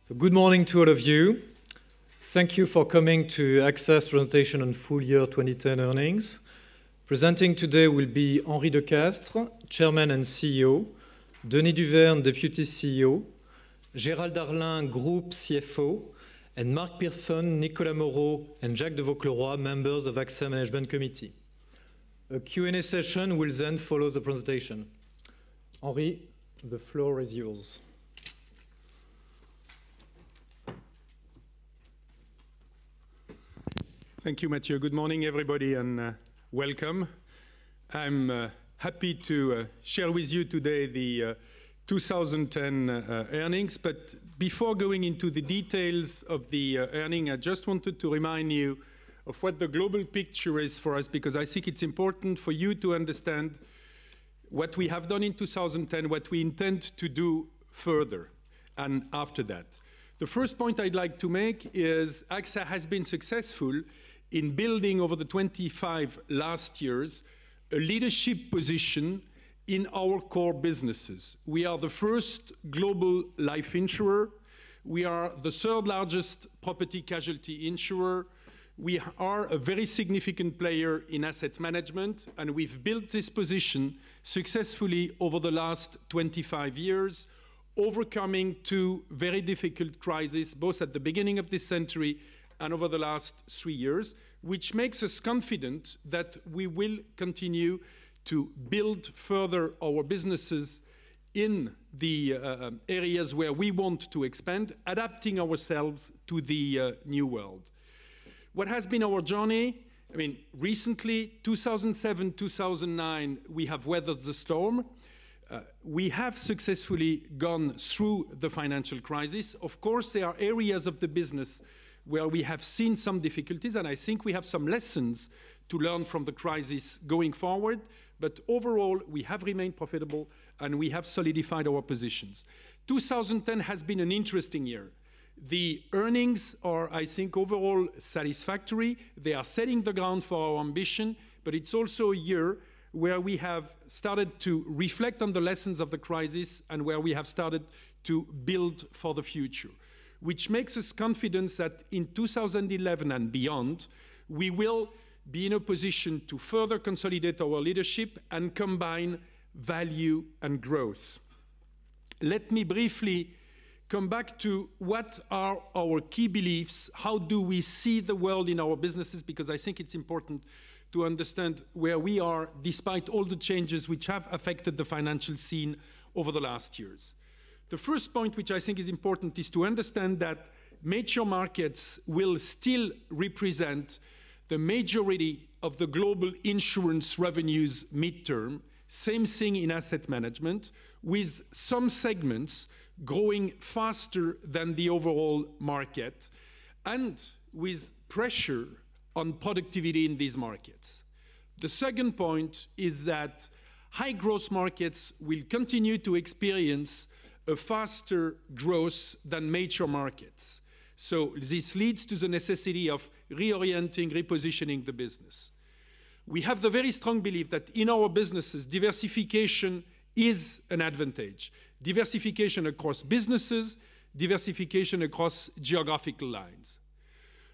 So good morning to all of you. Thank you for coming to AXA's presentation on full year 2010 earnings. Presenting today will be Henri de Castres, Chairman and CEO, Denis Duverne, Deputy CEO, Gérald Darlin, Group CFO, and Marc Pearson, Nicolas Moreau, and Jacques de Vaucleroy, members of AXA Management Committee. A Q&A session will then follow the presentation. Henri, the floor is yours. Thank you, Mathieu. Good morning, everybody, and welcome. I'm happy to share with you today the 2010 earnings. But before going into the details of the earnings, I just wanted to remind you of what the global picture is for us, because I think it's important for you to understand what we have done in 2010, what we intend to do further and after that. The first point I'd like to make is AXA has been successful in building over the 25 last years a leadership position in our core businesses. We are the first global life insurer. We are the third largest property casualty insurer. We are a very significant player in asset management, and we've built this position successfully over the last 25 years, overcoming two very difficult crises, both at the beginning of this century and over the last 3 years, which makes us confident that we will continue to build further our businesses in the areas where we want to expand, adapting ourselves to the new world. What has been our journey? I mean, recently, 2007, 2009, we have weathered the storm. We have successfully gone through the financial crisis. Of course, there are areas of the business where we have seen some difficulties, and I think we have some lessons to learn from the crisis going forward. But overall, we have remained profitable, and we have solidified our positions. 2010 has been an interesting year. The earnings are, I think, overall satisfactory. They are setting the ground for our ambition, but it's also a year where we have started to reflect on the lessons of the crisis and where we have started to build for the future, which makes us confident that in 2011 and beyond, we will be in a position to further consolidate our leadership and combine value and growth. Let me briefly come back to what are our key beliefs, how do we see the world in our businesses, because I think it's important to understand where we are despite all the changes which have affected the financial scene over the last years. The first point which I think is important is to understand that mature markets will still represent the majority of the global insurance revenues midterm. Same thing in asset management, with some segments growing faster than the overall market and with pressure on productivity in these markets. The second point is that high growth markets will continue to experience a faster growth than mature markets. So this leads to the necessity of reorienting, repositioning the business. We have the very strong belief that in our businesses, diversification is an advantage. Diversification across businesses, diversification across geographical lines.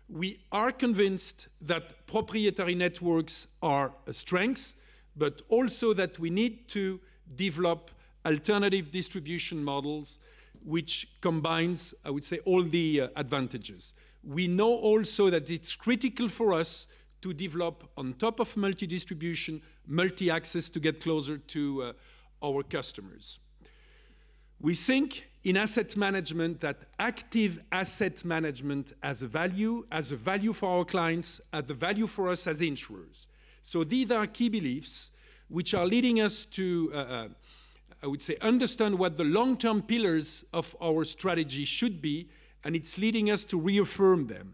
We are convinced that proprietary networks are a strength, but also that we need to develop alternative distribution models which combines, I would say, all the advantages. We know also that it's critical for us to develop, on top of multi-distribution, multi-access to get closer to our customers. We think in asset management that active asset management has a value for our clients, has a value for us as insurers. So these are key beliefs which are leading us to, I would say, understand what the long-term pillars of our strategy should be, and it's leading us to reaffirm them.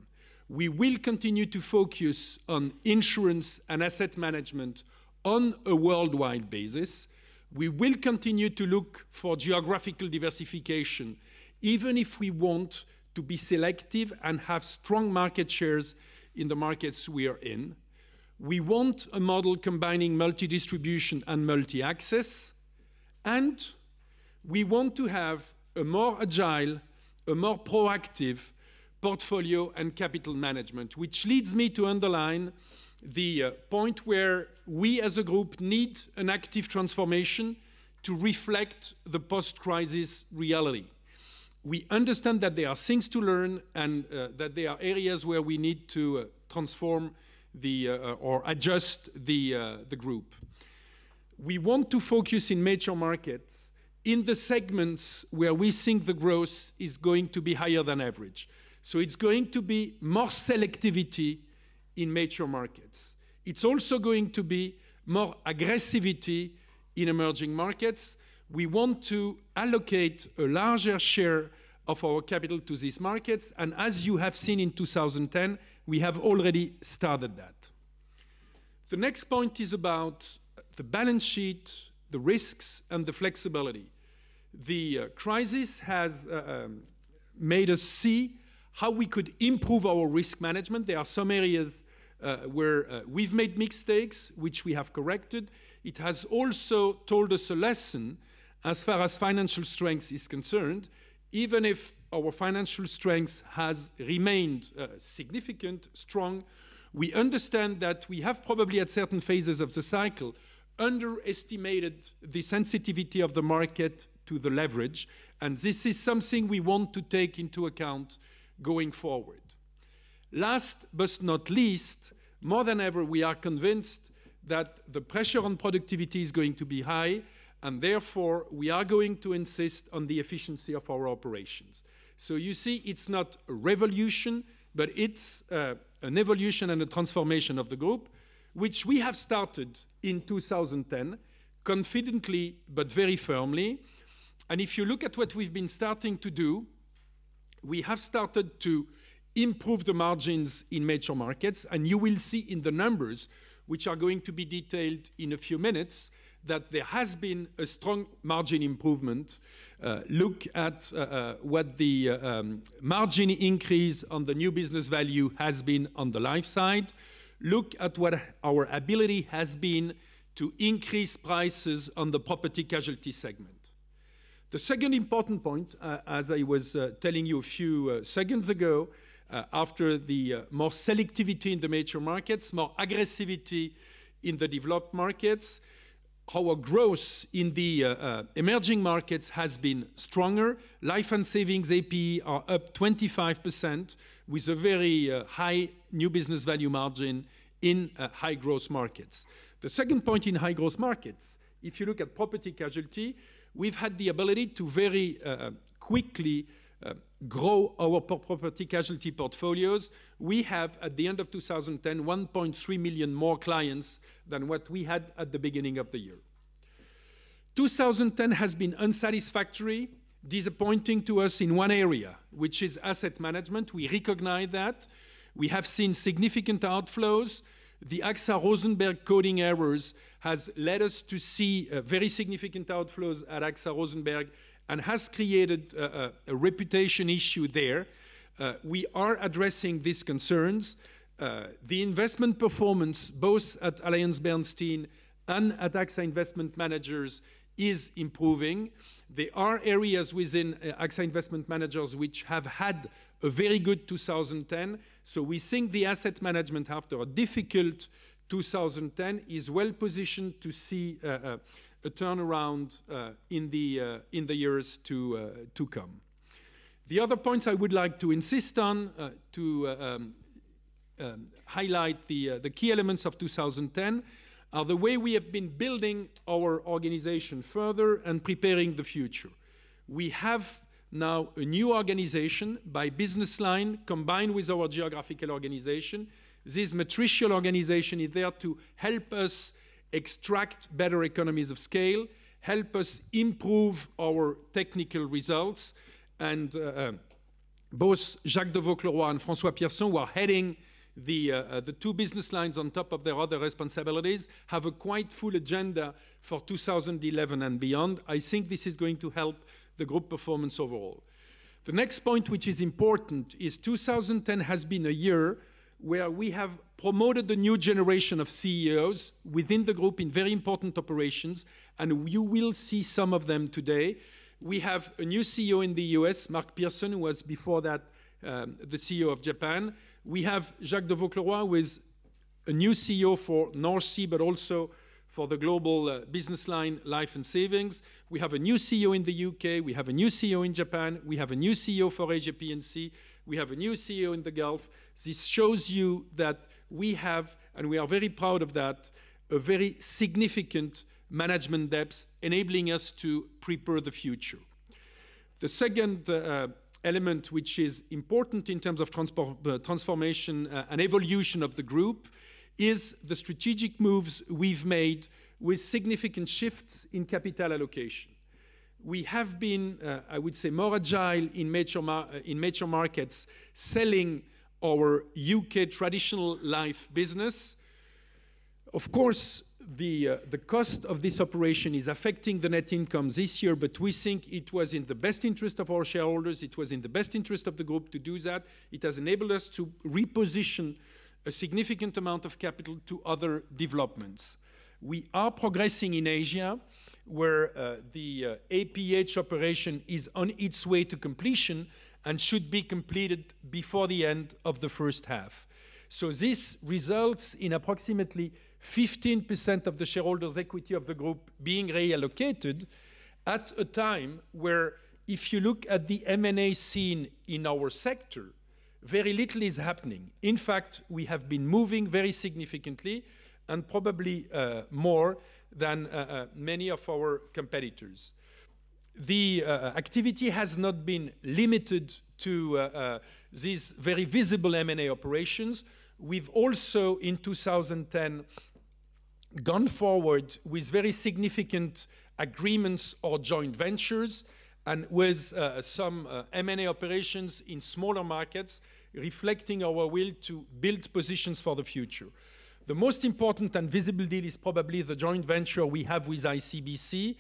We will continue to focus on insurance and asset management on a worldwide basis. We will continue to look for geographical diversification, even if we want to be selective and have strong market shares in the markets we are in. We want a model combining multi-distribution and multi-access, and we want to have a more agile a more proactive portfolio and capital management, which leads me to underline the point where we as a group need an active transformation to reflect the post-crisis reality. We understand that there are things to learn and that there are areas where we need to transform or adjust the group. We want to focus in major markets in the segments where we think the growth is going to be higher than average. So it's going to be more selectivity in major markets. It's also going to be more aggressivity in emerging markets. We want to allocate a larger share of our capital to these markets, and as you have seen in 2010, we have already started that. The next point is about the balance sheet, the risks, and the flexibility. The crisis has made us see how we could improve our risk management. There are some areas where we've made mistakes, which we have corrected. It has also told us a lesson as far as financial strength is concerned. Even if our financial strength has remained significant, strong, we understand that we have probably at certain phases of the cycle underestimated the sensitivity of the market to the leverage, and this is something we want to take into account going forward. Last but not least, more than ever, we are convinced that the pressure on productivity is going to be high, and therefore we are going to insist on the efficiency of our operations. So you see, it's not a revolution, but it's an evolution and a transformation of the group, which we have started in 2010, confidently but very firmly. And if you look at what we've been starting to do, we have started to improve the margins in major markets, and you will see in the numbers, which are going to be detailed in a few minutes, that there has been a strong margin improvement. Look at what the margin increase on the new business value has been on the life side. Look at what our ability has been to increase prices on the property casualty segment. The second important point, as I was telling you a few seconds ago, after the more selectivity in the major markets, more aggressivity in the developed markets, our growth in the emerging markets has been stronger. Life and savings APE are up 25% with a very high new business value margin in high growth markets. The second point in high growth markets, if you look at property casualty, we've had the ability to very quickly grow our property casualty portfolios. We have, at the end of 2010, 1.3 million more clients than what we had at the beginning of the year. 2010 has been unsatisfactory, disappointing to us in one area, which is asset management. We recognize that. We have seen significant outflows. The AXA Rosenberg coding errors has led us to see very significant outflows at AXA Rosenberg and has created a reputation issue there. We are addressing these concerns. The investment performance, both at AllianceBernstein and at AXA Investment Managers, is improving. There are areas within AXA Investment Managers which have had a very good 2010. So we think the asset management, after a difficult 2010, is well positioned to see a turnaround in the years to come. The other points I would like to insist on to highlight the key elements of 2010 are the way we have been building our organization further and preparing the future. We have now a new organization by business line combined with our geographical organization. This matricial organization is there to help us extract better economies of scale, help us improve our technical results, and both Jacques de Vaucleroy and François Pierson, who are heading the two business lines on top of their other responsibilities, have a quite full agenda for 2011 and beyond. I think this is going to help the group performance overall. The next point, which is important, is 2010 has been a year where we have promoted a new generation of CEOs within the group in very important operations, and you will see some of them today. We have a new CEO in the US, Mark Pearson, who was before that the CEO of Japan. We have Jacques de Vaucleroy, who is a new CEO for North Sea, but also for the global business line, life and savings. We have a new CEO in the UK. We have a new CEO in Japan. We have a new CEO for Asia P&C. We have a new CEO in the Gulf. This shows you that we have, and we are very proud of that, a very significant management depth, enabling us to prepare the future. The second element, which is important in terms of transformation and evolution of the group, is the strategic moves we've made with significant shifts in capital allocation. We have been, I would say, more agile in major markets, selling our UK traditional life business. Of course, the cost of this operation is affecting the net income this year, but we think it was in the best interest of our shareholders. It was in the best interest of the group to do that. It has enabled us to reposition a significant amount of capital to other developments. We are progressing in Asia, where the APH operation is on its way to completion and should be completed before the end of the first half. So this results in approximately 15% of the shareholders' equity of the group being reallocated at a time where, if you look at the M&A scene in our sector, very little is happening. In fact, we have been moving very significantly and probably more than many of our competitors. The activity has not been limited to these very visible M&A operations. We've also, in 2010, gone forward with very significant agreements or joint ventures, and with some M&A operations in smaller markets, reflecting our will to build positions for the future. The most important and visible deal is probably the joint venture we have with ICBC.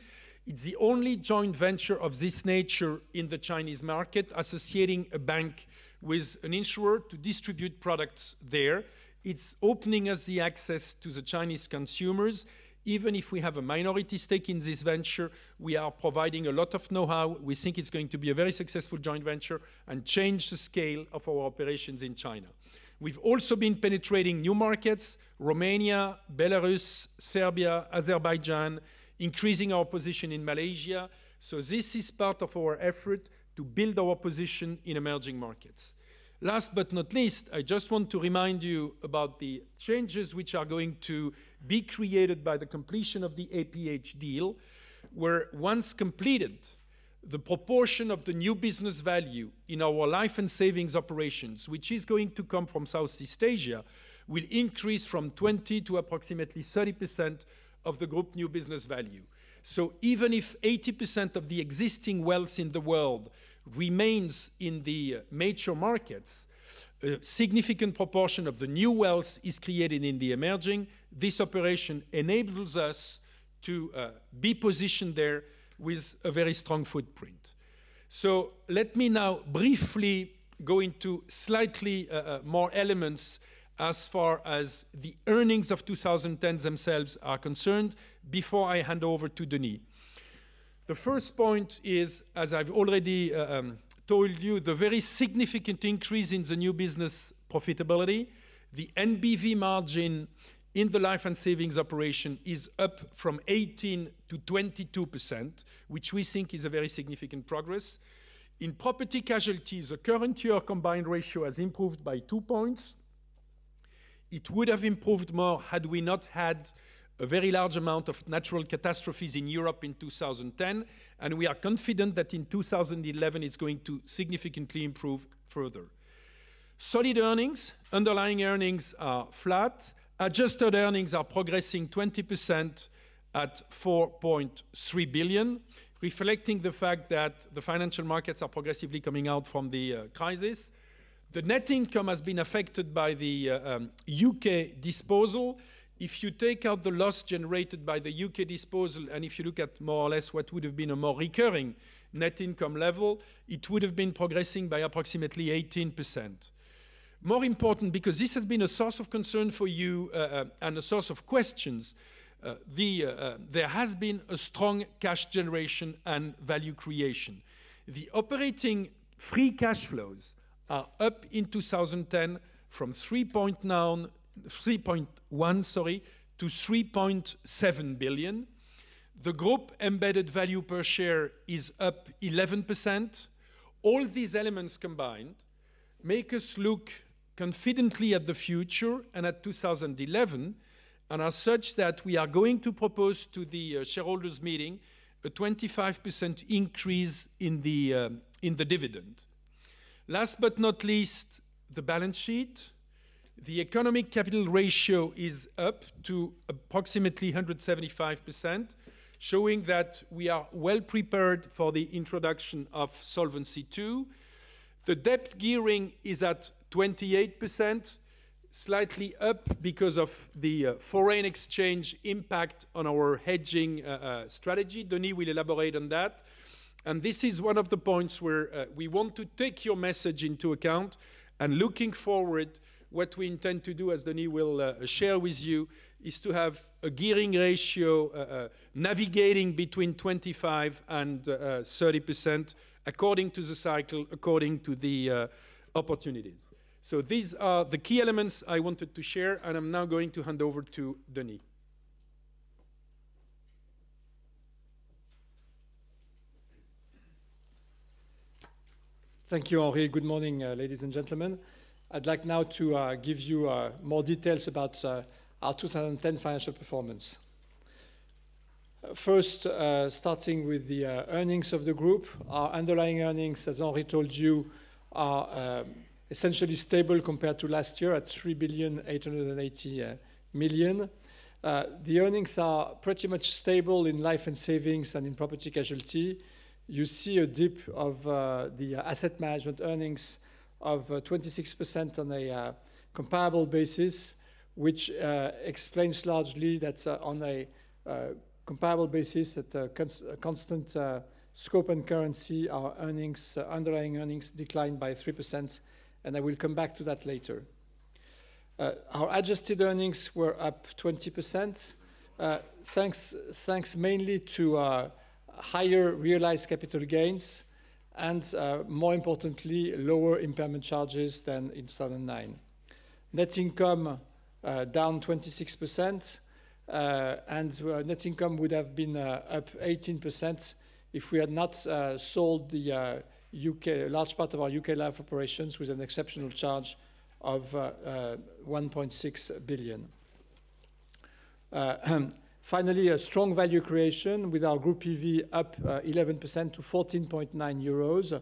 It's the only joint venture of this nature in the Chinese market, associating a bank with an insurer to distribute products there. It's opening us the access to the Chinese consumers. Even if we have a minority stake in this venture, we are providing a lot of know-how. We think it's going to be a very successful joint venture and change the scale of our operations in China. We've also been penetrating new markets: Romania, Belarus, Serbia, Azerbaijan, increasing our position in Malaysia. So this is part of our effort to build our position in emerging markets. Last but not least, I just want to remind you about the changes which are going to be created by the completion of the APH deal, where once completed, the proportion of the new business value in our life and savings operations, which is going to come from Southeast Asia, will increase from 20 to approximately 30% of the group new business value. So even if 80% of the existing wealth in the world remains in the major markets, a significant proportion of the new wealth is created in the emerging. This operation enables us to be positioned there with a very strong footprint. So let me now briefly go into slightly more elements as far as the earnings of 2010 themselves are concerned, before I hand over to Denis. The first point is, as I've already told you, the very significant increase in the new business profitability. The NBV margin in the life and savings operation is up from 18 to 22%, which we think is a very significant progress. In property casualties, the current year combined ratio has improved by 2 points. It would have improved more had we not had a very large amount of natural catastrophes in Europe in 2010, and we are confident that in 2011 it's going to significantly improve further. Solid earnings, underlying earnings are flat. Adjusted earnings are progressing 20% at 4.3 billion, reflecting the fact that the financial markets are progressively coming out from the crisis. The net income has been affected by the UK disposal. If you take out the loss generated by the UK disposal, and if you look at more or less what would have been a more recurring net income level, it would have been progressing by approximately 18%. More important, because this has been a source of concern for you and a source of questions, there has been a strong cash generation and value creation. The operating free cash flows are up in 2010 from 3.1 to 3.7 billion. The group embedded value per share is up 11%. All these elements combined make us look confidently at the future and at 2011, and are such that we are going to propose to the shareholders meeting a 25% increase in the dividend. Last but not least, the balance sheet. The economic capital ratio is up to approximately 175%, showing that we are well prepared for the introduction of Solvency II. The debt gearing is at 28%, slightly up because of the foreign exchange impact on our hedging strategy. Denis will elaborate on that. And this is one of the points where we want to take your message into account, and looking forward, what we intend to do, as Denis will share with you, is to have a gearing ratio navigating between 25 and 30%, according to the cycle, according to the opportunities. So these are the key elements I wanted to share, and I'm now going to hand over to Denis. Thank you, Henri. Good morning, ladies and gentlemen. I'd like now to give you more details about our 2010 financial performance. First, starting with the earnings of the group. Our underlying earnings, as Henri told you, are essentially stable compared to last year at 3.88 billion. The earnings are pretty much stable in life and savings and in property casualty. You see a dip of the asset management earnings of 26% on a comparable basis, which explains largely that on a comparable basis at a constant scope and currency, our earnings, underlying earnings declined by 3%, and I will come back to that later. Our adjusted earnings were up 20%, thanks mainly to higher realized capital gains and, more importantly, lower impairment charges than in 2009. Net income down 26%, and net income would have been up 18% if we had not sold the large part of our UK life operations with an exceptional charge of 1.6 billion. Finally, a strong value creation with our group EV up 11% to 14.9 euros.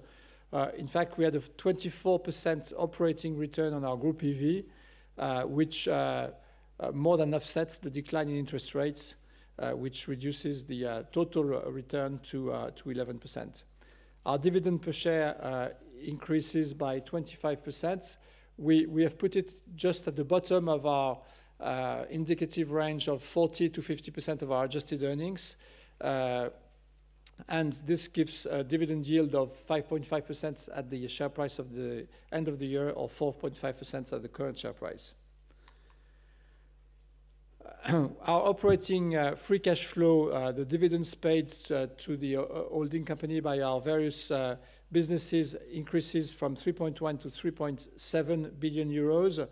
In fact, we had a 24% operating return on our group EV, which more than offsets the decline in interest rates, which reduces the total return to 11%. Our dividend per share increases by 25%. We have put it just at the bottom of our indicative range of 40 to 50% of our adjusted earnings. And this gives a dividend yield of 5.5% at the share price of the end of the year, or 4.5% at the current share price. Our operating free cash flow, the dividends paid to the holding company by our various businesses, increases from 3.1 to 3.7 billion euros.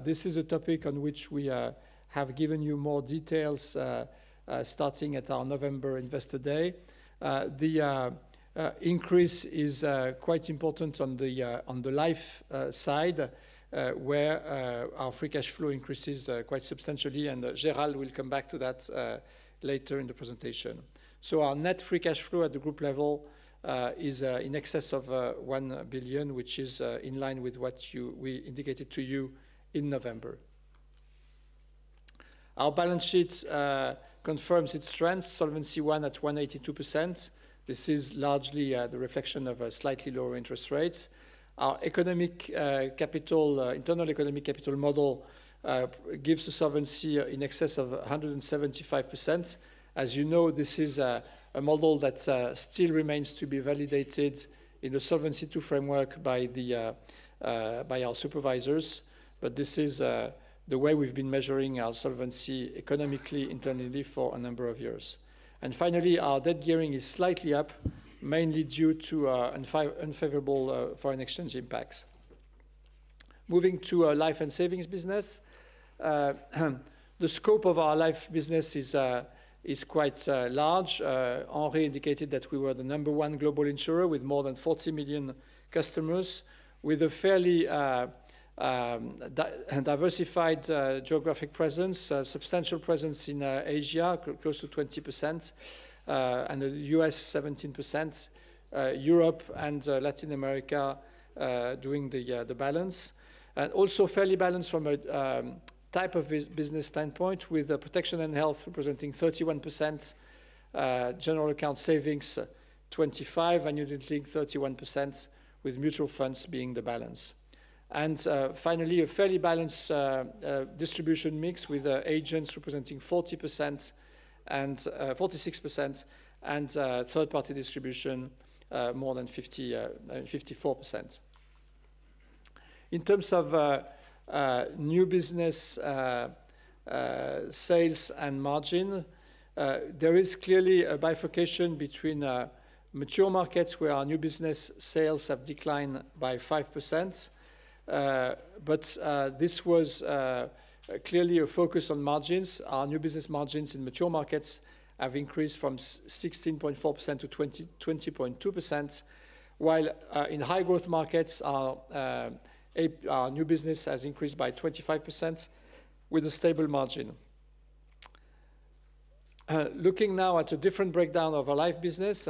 This is a topic on which we have given you more details starting at our November Investor Day. The increase is quite important on the life side, where our free cash flow increases quite substantially, and Gérald will come back to that later in the presentation. So our net free cash flow at the group level is in excess of 1 billion, which is in line with what we indicated to you in November. Our balance sheet confirms its strength, Solvency I at 182%. This is largely the reflection of slightly lower interest rates. Our economic capital, internal economic capital model gives a solvency in excess of 175%. As you know, this is a model that still remains to be validated in the Solvency II framework by our supervisors. But this is the way we've been measuring our solvency economically, internally for a number of years. And finally, our debt gearing is slightly up, mainly due to unfavorable foreign exchange impacts. Moving to life and savings business, the scope of our life business is quite large. Henri indicated that we were the #1 global insurer with more than 40 million customers, with a fairly diversified geographic presence, substantial presence in Asia, close to 20%, and the US 17%, Europe and Latin America doing the balance. And also fairly balanced from a type of business standpoint, with protection and health representing 31%, general account savings 25%, and unit-linked 31%, with mutual funds being the balance. And finally, a fairly balanced distribution mix, with agents representing 40% and 46%, and third-party distribution more than 54%. In terms of new business sales and margin, there is clearly a bifurcation between mature markets, where our new business sales have declined by 5%. But this was clearly a focus on margins. Our new business margins in mature markets have increased from 16.4% to 20.2%, while in high growth markets, our new business has increased by 25% with a stable margin. Looking now at a different breakdown of our life business,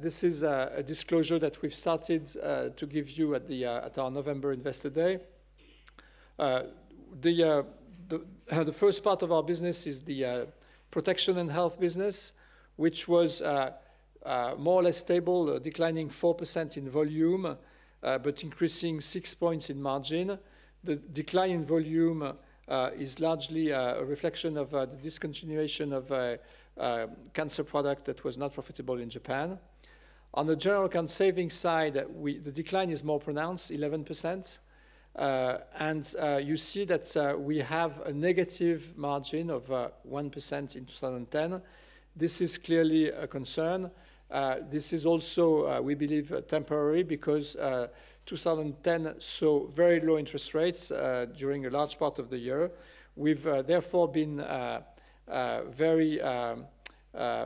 this is a disclosure that we've started to give you at our November Investor Day. The first part of our business is the protection and health business, which was more or less stable, declining 4% in volume, but increasing 6 points in margin. The decline in volume is largely a reflection of the discontinuation of a cancer product that was not profitable in Japan. On the general account savings side, the decline is more pronounced, 11%. And you see that we have a negative margin of 1% in 2010. This is clearly a concern. This is also, we believe, temporary, because 2010 saw very low interest rates during a large part of the year. We've therefore been very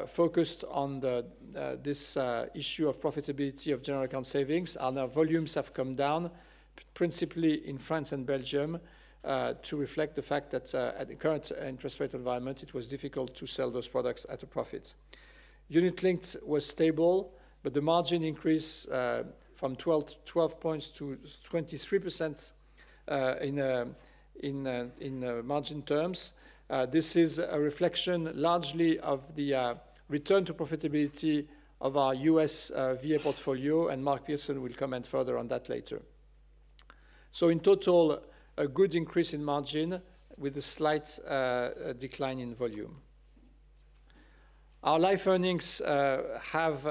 focused on this issue of profitability of general account savings. Our volumes have come down, principally in France and Belgium, to reflect the fact that at the current interest rate environment, it was difficult to sell those products at a profit. Unit-linked was stable, but the margin increased from 12 points to 23% in margin terms. This is a reflection largely of the return to profitability of our US VA portfolio, and Mark Pearson will comment further on that later. So in total, a good increase in margin with a slight decline in volume. Our life earnings have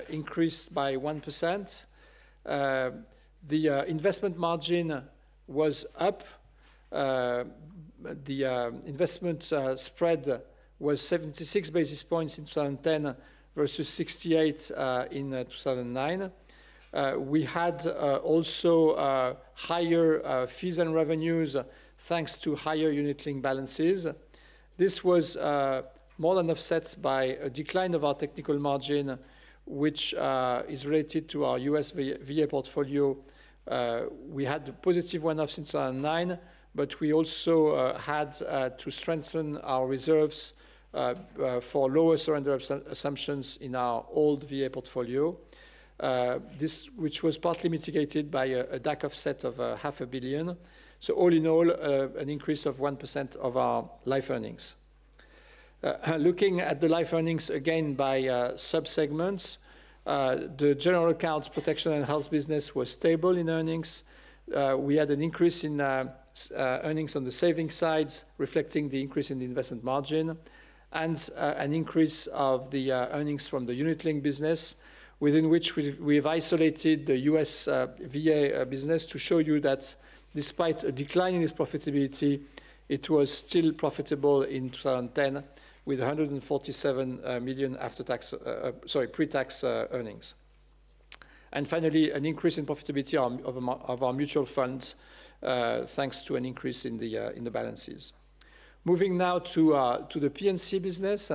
increased by 1%. The investment margin was up. The investment spread was 76 basis points in 2010 versus 68 in 2009. We had also higher fees and revenues thanks to higher unit-linked balances. This was more than offset by a decline of our technical margin, which is related to our US VA portfolio. We had positive one-offs in 2009, but we also had to strengthen our reserves for lower surrender assumptions in our old VA portfolio. Which was partly mitigated by a DAC offset of $500 million. So all in all, an increase of 1% of our life earnings. Looking at the life earnings again by sub-segments, the general account protection and health business was stable in earnings. We had an increase in earnings on the savings sides, reflecting the increase in the investment margin, and an increase of the earnings from the unit-linked business, within which we've isolated the US VA business to show you that despite a decline in its profitability, it was still profitable in 2010 with 147 million after-tax, pre-tax earnings. And finally, an increase in profitability of our mutual funds, thanks to an increase in the balances. Moving now to the P&C business.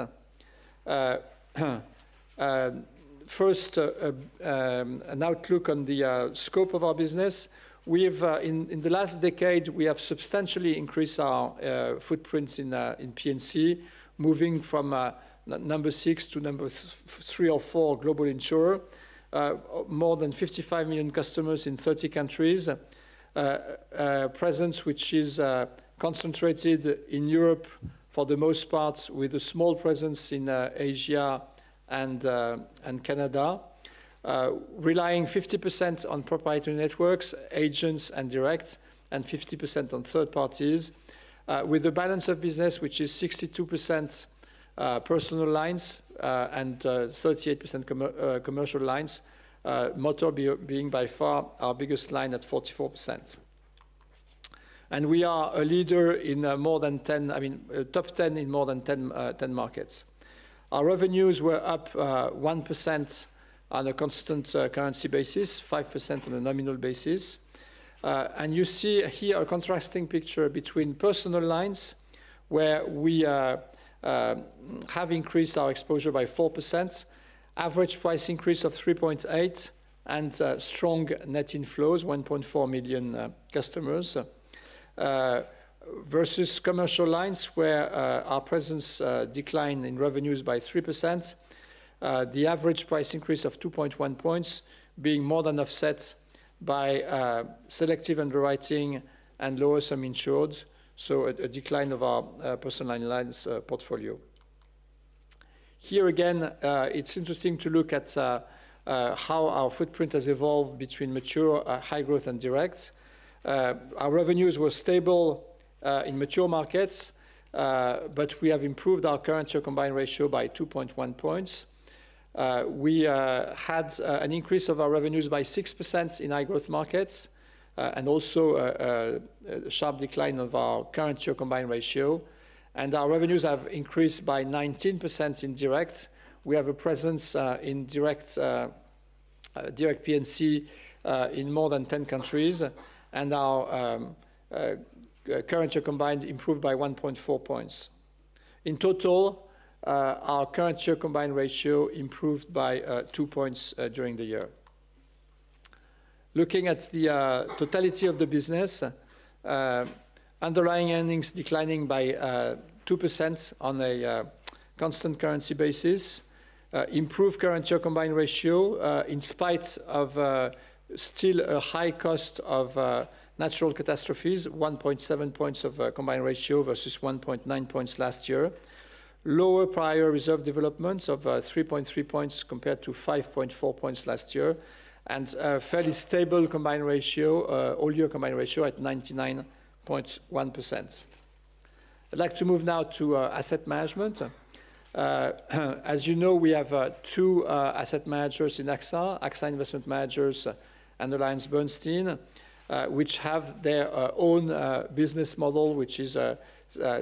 First, an outlook on the scope of our business. We've in the last decade, we have substantially increased our footprint in P&C, moving from number 6 to number 3 or 4 global insurer. More than 55 million customers in 30 countries. Presence which is concentrated in Europe for the most part, with a small presence in Asia and Canada. Relying 50% on proprietary networks, agents and direct, and 50% on third parties, with a balance of business which is 62% personal lines and 38% commercial lines, motor being by far our biggest line at 44%. And we are a leader in more than 10, top 10 in more than 10 markets. Our revenues were up 1% on a constant currency basis, 5% on a nominal basis. And you see here a contrasting picture between personal lines, where we have increased our exposure by 4%, average price increase of 3.8%, and strong net inflows, 1.4 million customers, versus commercial lines, where our presence declined in revenues by 3%. The average price increase of 2.1 points being more than offset by selective underwriting and lower sum insured, so a decline of our personal lines portfolio. Here again, it's interesting to look at how our footprint has evolved between mature, high growth, and direct. Our revenues were stable in mature markets, but we have improved our current year combined ratio by 2.1 points. We had an increase of our revenues by 6% in high growth markets, and also a sharp decline of our current year combined ratio. And our revenues have increased by 19% in direct. We have a presence in direct P&C in more than 10 countries, and our current year combined improved by 1.4 points. In total, our current year combined ratio improved by 2 points during the year. Looking at the totality of the business, underlying earnings declining by 2% on a constant currency basis. Improved current year combined ratio in spite of still a high cost of natural catastrophes, 1.7 points of combined ratio versus 1.9 points last year. Lower prior reserve developments of 3.3 points compared to 5.4 points last year, and a fairly stable combined ratio, all-year combined ratio at 99.1%. I'd like to move now to asset management. As you know, we have two asset managers in AXA Investment Managers and AllianceBernstein, which have their own business model, which is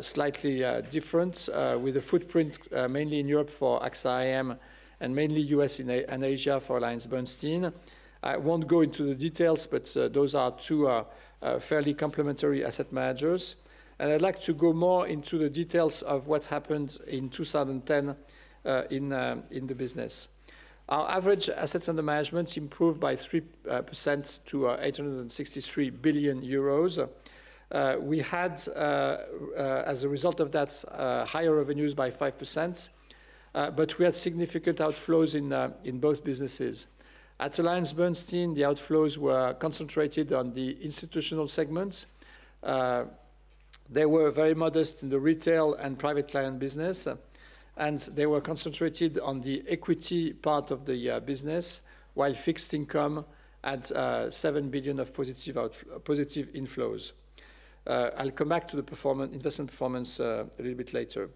slightly different, with a footprint mainly in Europe for AXA IM and mainly US and Asia for AllianceBernstein. I won't go into the details, but those are two fairly complementary asset managers. And I'd like to go more into the details of what happened in 2010 in the business. Our average assets under management improved by 3% to 863 billion euros. We had, as a result of that, higher revenues by 5%, but we had significant outflows in both businesses. At AllianceBernstein, the outflows were concentrated on the institutional segment. They were very modest in the retail and private client business, and they were concentrated on the equity part of the business, while fixed income had 7 billion of positive inflows. I'll come back to the investment performance a little bit later.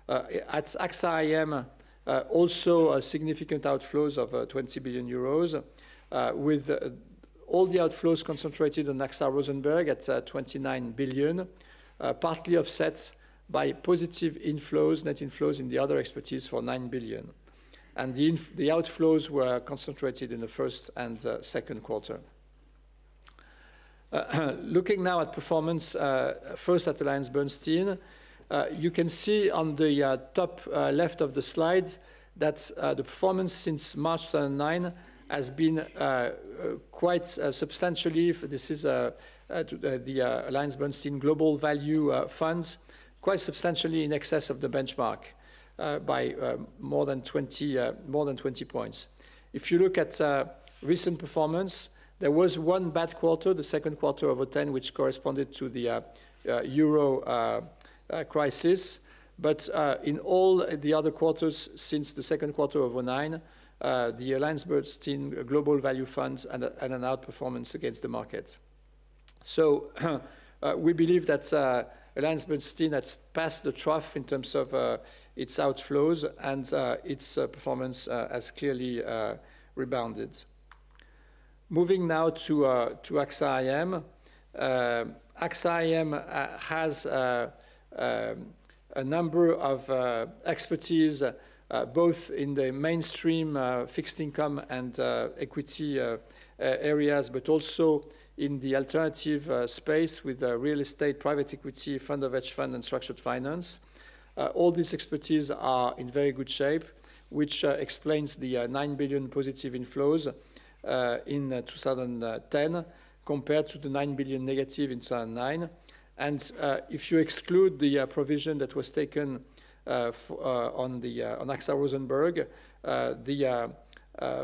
At AXA IM, also significant outflows of 20 billion euros, with all the outflows concentrated on AXA Rosenberg at 29 billion, partly offset by positive inflows, net inflows in the other expertise for 9 billion. And the outflows were concentrated in the first and second quarter. Looking now at performance, first at AllianceBernstein, you can see on the top left of the slide that the performance since March 2009 has been quite substantially, this is the AllianceBernstein Global Value Fund, quite substantially in excess of the benchmark by more than 20 points. If you look at recent performance, there was one bad quarter, the second quarter of 2010, which corresponded to the euro crisis. But in all the other quarters since the second quarter of 2009, the AllianceBernstein Global Value Fund had an outperformance against the market. So we believe that AllianceBernstein has passed the trough in terms of its outflows, and its performance has clearly rebounded. Moving now to AXA IM. AXA IM has a number of expertise, both in the mainstream fixed income and equity areas, but also in the alternative space with real estate, private equity, fund of hedge fund, and structured finance. All these expertise are in very good shape, which explains the 9 billion positive inflows in 2010 compared to the 9 billion negative in 2009. And if you exclude the provision that was taken on AXA Rosenberg, the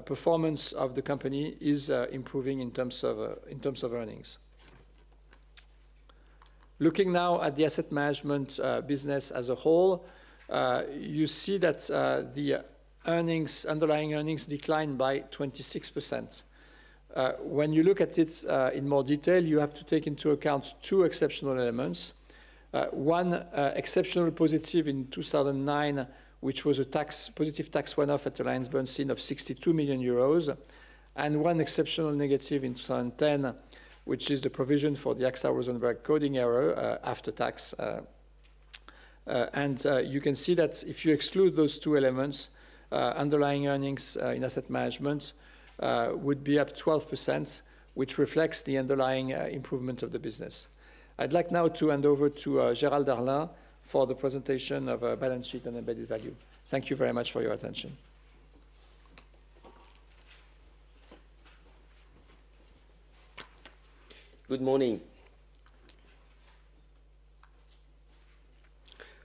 performance of the company is improving in terms of earnings. Looking now at the asset management business as a whole, you see that the underlying earnings declined by 26%. When you look at it in more detail, you have to take into account two exceptional elements. One exceptional positive in 2009, which was a positive tax one-off at AllianceBernstein of 62 million euros, and one exceptional negative in 2010, which is the provision for the AXA Rosenberg coding error after tax. And you can see that if you exclude those two elements, underlying earnings in asset management would be up 12%, which reflects the underlying improvement of the business. I'd like now to hand over to Gérald Darlin for the presentation of balance sheet and embedded value. Thank you very much for your attention. Good morning.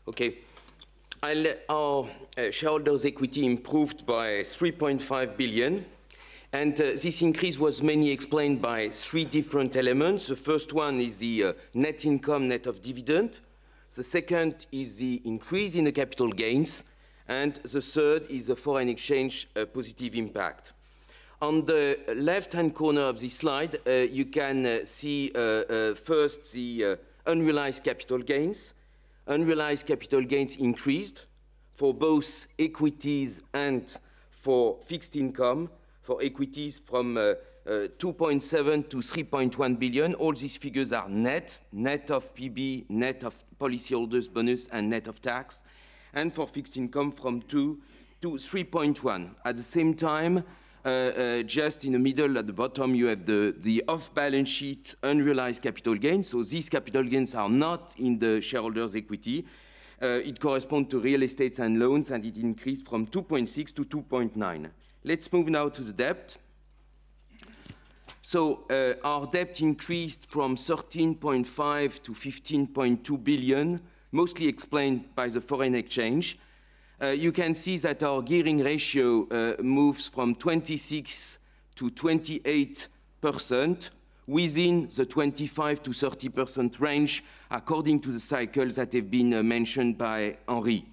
Okay. Our shareholders' equity improved by 3.5 billion. And this increase was mainly explained by three different elements. The first one is the net income net of dividend. The second is the increase in the capital gains. And the third is the foreign exchange positive impact. On the left-hand corner of this slide, you can see first the unrealized capital gains. Unrealized capital gains increased for both equities and for fixed income. For equities from 2.7 to 3.1 billion. All these figures are net of PB, net of policyholders' bonus, and net of tax. And for fixed income from 2 to 3.1. At the same time, just in the middle at the bottom, you have the off-balance sheet unrealized capital gains. So these capital gains are not in the shareholders' equity. It corresponds to real estates and loans, and it increased from 2.6 to 2.9. Let's move now to the debt. So our debt increased from 13.5 to 15.2 billion, mostly explained by the foreign exchange. You can see that our gearing ratio moves from 26 to 28%, within the 25 to 30% range, according to the cycles that have been mentioned by Henri.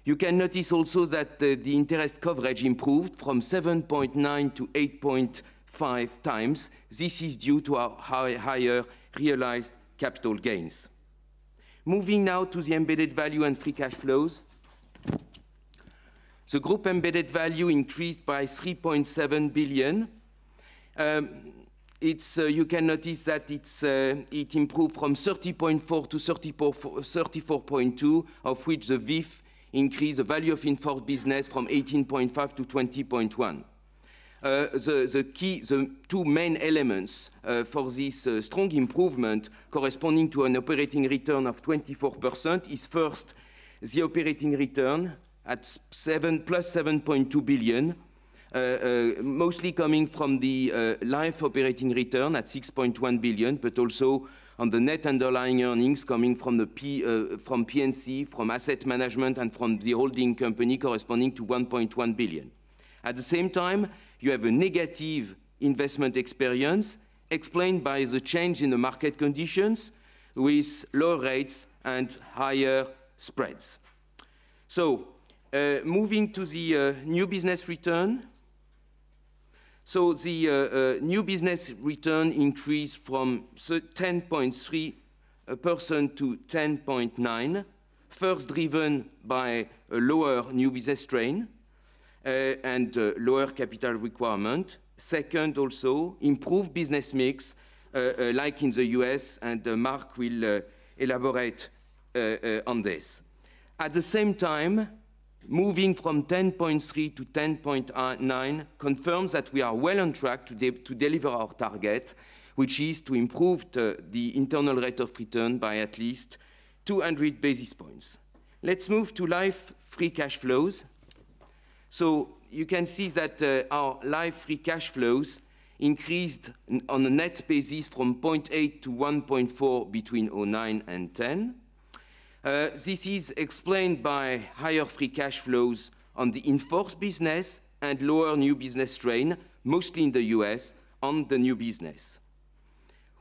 You can notice also that the interest coverage improved from 7.9 to 8.5 times. This is due to our higher realized capital gains. Moving now to the embedded value and free cash flows. The group embedded value increased by 3.7 billion. you can notice that it improved from 30.4 to 34.2, of which the VIF increased the value of in-force business from 18.5 to 20.1. The two main elements for this strong improvement corresponding to an operating return of 24% is first the operating return at plus 7.2 billion, mostly coming from the life operating return at 6.1 billion, but also on the net underlying earnings coming from the from P&C, from asset management, and from the holding company corresponding to 1.1 billion. At the same time, you have a negative investment experience explained by the change in the market conditions with lower rates and higher spreads. So, moving to the new business return. So the new business return increased from 10.3% to 10.9%, first driven by a lower new business strain and lower capital requirement. Second, also, improved business mix, like in the US, and Mark will elaborate on this. At the same time, moving from 10.3 to 10.9 confirms that we are well on track to deliver our target, which is to improve the internal rate of return by at least 200 basis points. Let's move to life free cash flows. So you can see that our life free cash flows increased on a net basis from 0.8 to 1.4 between 2009 and 2010. This is explained by higher free cash flows on the in-force business and lower new business strain, mostly in the US, on the new business.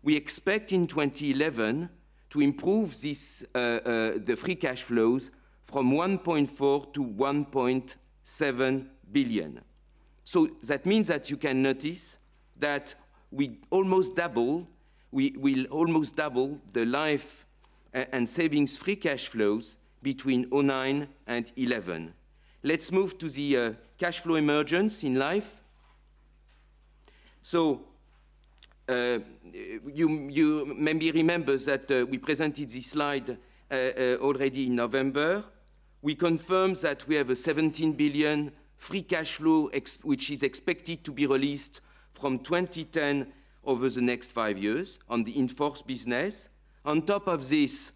We expect in 2011 to improve this, the free cash flows from 1.4 to 1.7 billion. So that means that you can notice that we almost double, we will almost double the life and savings free cash flows between 2009 and 2011. Let's move to the cash flow emergence in life. So you maybe remember that we presented this slide already in November. We confirmed that we have a 17 billion free cash flow which is expected to be released from 2010 over the next 5 years on the in-force business. On top of this,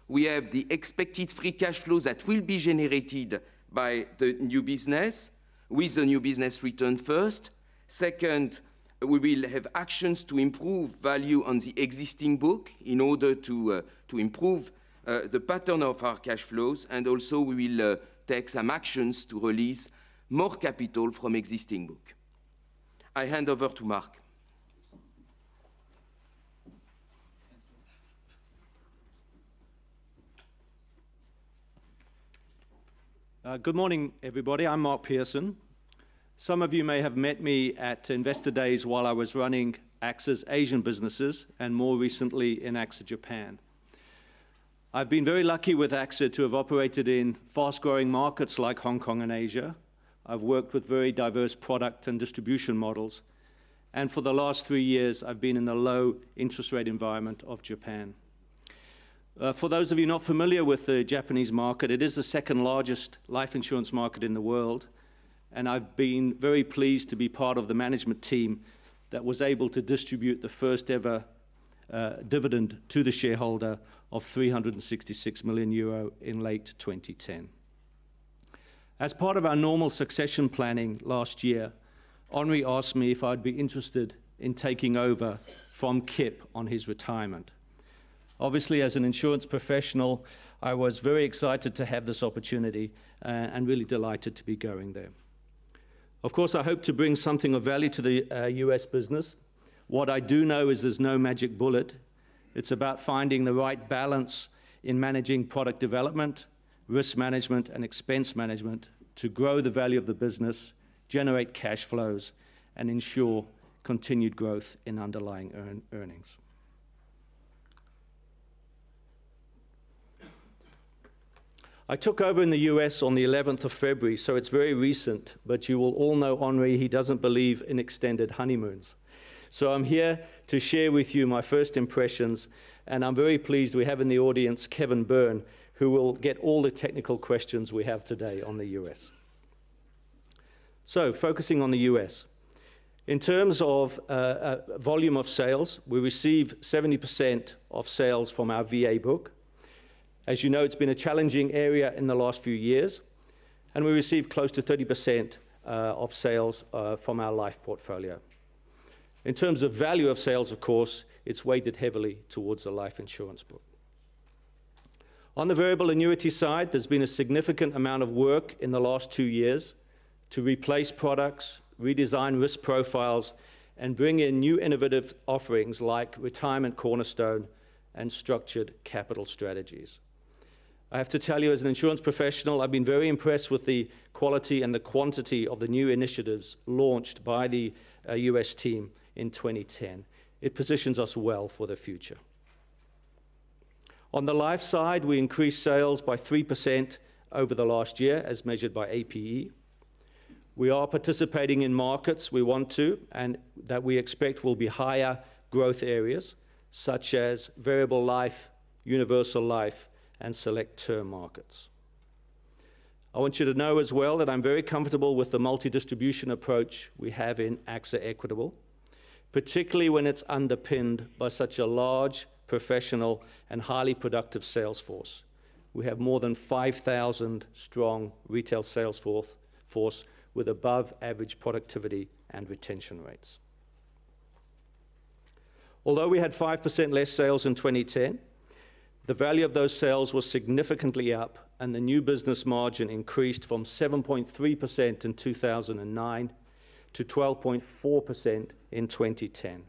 we have the expected free cash flows that will be generated by the new business, with the new business return first. Second, we will have actions to improve value on the existing book in order to improve the pattern of our cash flows, and also we will take some actions to release more capital from existing book. I hand over to Mark. Good morning, everybody. I'm Mark Pearson. Some of you may have met me at Investor Days while I was running AXA's Asian businesses, and more recently in AXA Japan. I've been very lucky with AXA to have operated in fast-growing markets like Hong Kong and Asia. I've worked with very diverse product and distribution models. And for the last 3 years, I've been in the low interest rate environment of Japan. For those of you not familiar with the Japanese market, it is the second largest life insurance market in the world. And I've been very pleased to be part of the management team that was able to distribute the first ever dividend to the shareholder of 366 million euro in late 2010. As part of our normal succession planning last year, Henri asked me if I'd be interested in taking over from Kip on his retirement. Obviously, as an insurance professional, I was very excited to have this opportunity and really delighted to be going there. Of course, I hope to bring something of value to the US business. What I do know is there's no magic bullet. It's about finding the right balance in managing product development, risk management, and expense management to grow the value of the business, generate cash flows, and ensure continued growth in underlying earnings. I took over in the US on the 11th of February, so it's very recent, but you will all know Henri, he doesn't believe in extended honeymoons. So I'm here to share with you my first impressions, and I'm very pleased we have in the audience Kevin Byrne, who will get all the technical questions we have today on the US. So, focusing on the US. In terms of volume of sales, we receive 70% of sales from our VA book. As you know, it's been a challenging area in the last few years, and we receive close to 30% of sales from our life portfolio. In terms of value of sales, of course, it's weighted heavily towards the life insurance book. On the variable annuity side, there's been a significant amount of work in the last 2 years to replace products, redesign risk profiles, and bring in new innovative offerings like retirement cornerstone and structured capital strategies. I have to tell you, as an insurance professional, I've been very impressed with the quality and the quantity of the new initiatives launched by the US team in 2010. It positions us well for the future. On the life side, we increased sales by 3% over the last year, as measured by APE. We are participating in markets we want to, and that we expect will be higher growth areas, such as variable life, universal life, and select term markets. I want you to know as well that I'm very comfortable with the multi-distribution approach we have in AXA Equitable, particularly when it's underpinned by such a large, professional, and highly productive sales force. We have more than 5,000 strong retail sales force with above average productivity and retention rates. Although we had 5% less sales in 2010, the value of those sales was significantly up, and the new business margin increased from 7.3% in 2009 to 12.4% in 2010.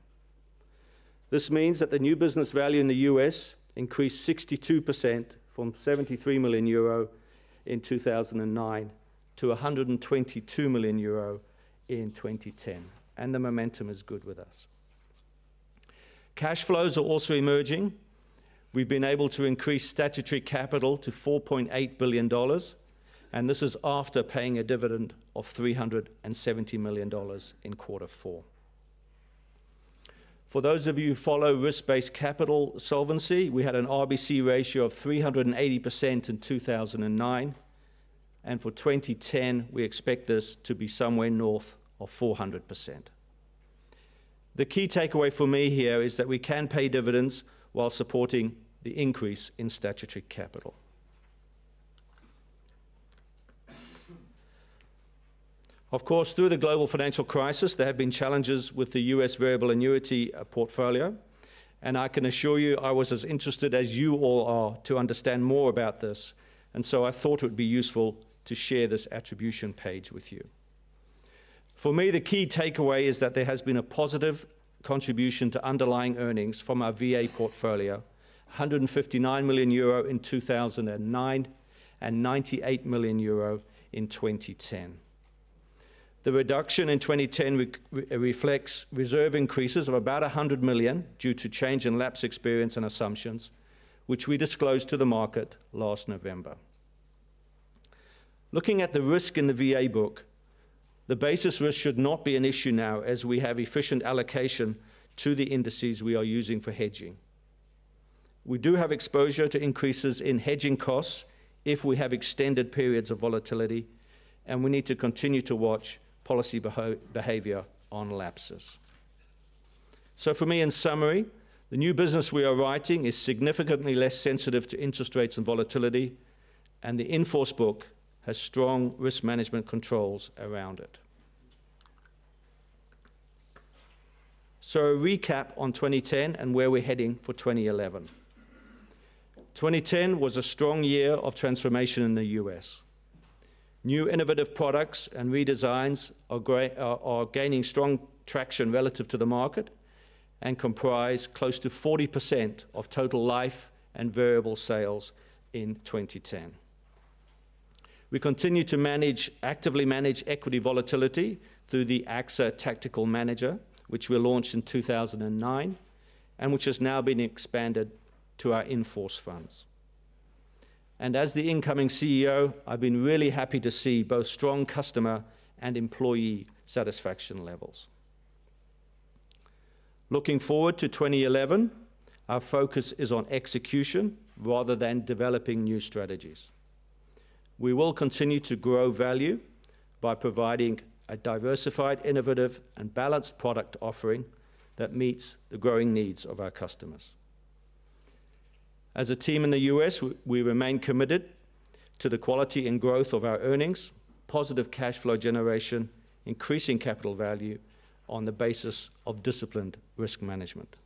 This means that the new business value in the US increased 62% from 73 million euro in 2009 to 122 million euro in 2010, and the momentum is good with us. Cash flows are also emerging. We've been able to increase statutory capital to $4.8 billion, and this is after paying a dividend of $370 million in Q4. For those of you who follow risk-based capital solvency, we had an RBC ratio of 380% in 2009, and for 2010, we expect this to be somewhere north of 400%. The key takeaway for me here is that we can pay dividends while supporting the increase in statutory capital. Of course, through the global financial crisis, there have been challenges with the US variable annuity portfolio, and I can assure you I was as interested as you all are to understand more about this, and so I thought it would be useful to share this attribution page with you. For me, the key takeaway is that there has been a positive contribution to underlying earnings from our VA portfolio, 159 million euro in 2009 and 98 million euro in 2010. The reduction in 2010 reflects reserve increases of about 100 million due to change in lapse experience and assumptions, which we disclosed to the market last November. Looking at the risk in the VA book, the basis risk should not be an issue now, as we have efficient allocation to the indices we are using for hedging. We do have exposure to increases in hedging costs if we have extended periods of volatility, and we need to continue to watch policy behavior on lapses. So for me, in summary, the new business we are writing is significantly less sensitive to interest rates and volatility, and the in-force book has strong risk management controls around it. So a recap on 2010 and where we're heading for 2011. 2010 was a strong year of transformation in the US. New innovative products and redesigns are gaining strong traction relative to the market and comprise close to 40% of total life and variable sales in 2010. We continue to actively manage equity volatility through the AXA Tactical Manager, which we launched in 2009, and which has now been expanded to our in-force funds. And as the incoming CEO, I've been really happy to see both strong customer and employee satisfaction levels. Looking forward to 2011, our focus is on execution rather than developing new strategies. We will continue to grow value by providing a diversified, innovative, and balanced product offering that meets the growing needs of our customers. As a team in the US, we remain committed to the quality and growth of our earnings, positive cash flow generation, increasing capital value on the basis of disciplined risk management.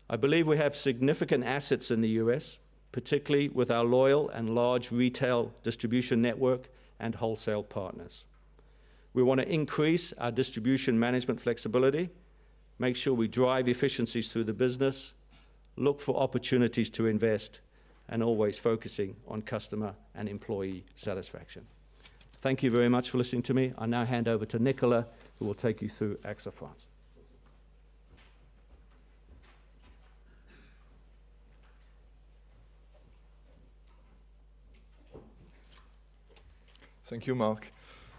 I believe we have significant assets in the US, particularly with our loyal and large retail distribution network and wholesale partners. We want to increase our distribution management flexibility, make sure we drive efficiencies through the business, look for opportunities to invest, and always focusing on customer and employee satisfaction. Thank you very much for listening to me. I now hand over to Nicolas, who will take you through AXA France. Thank you, Marc.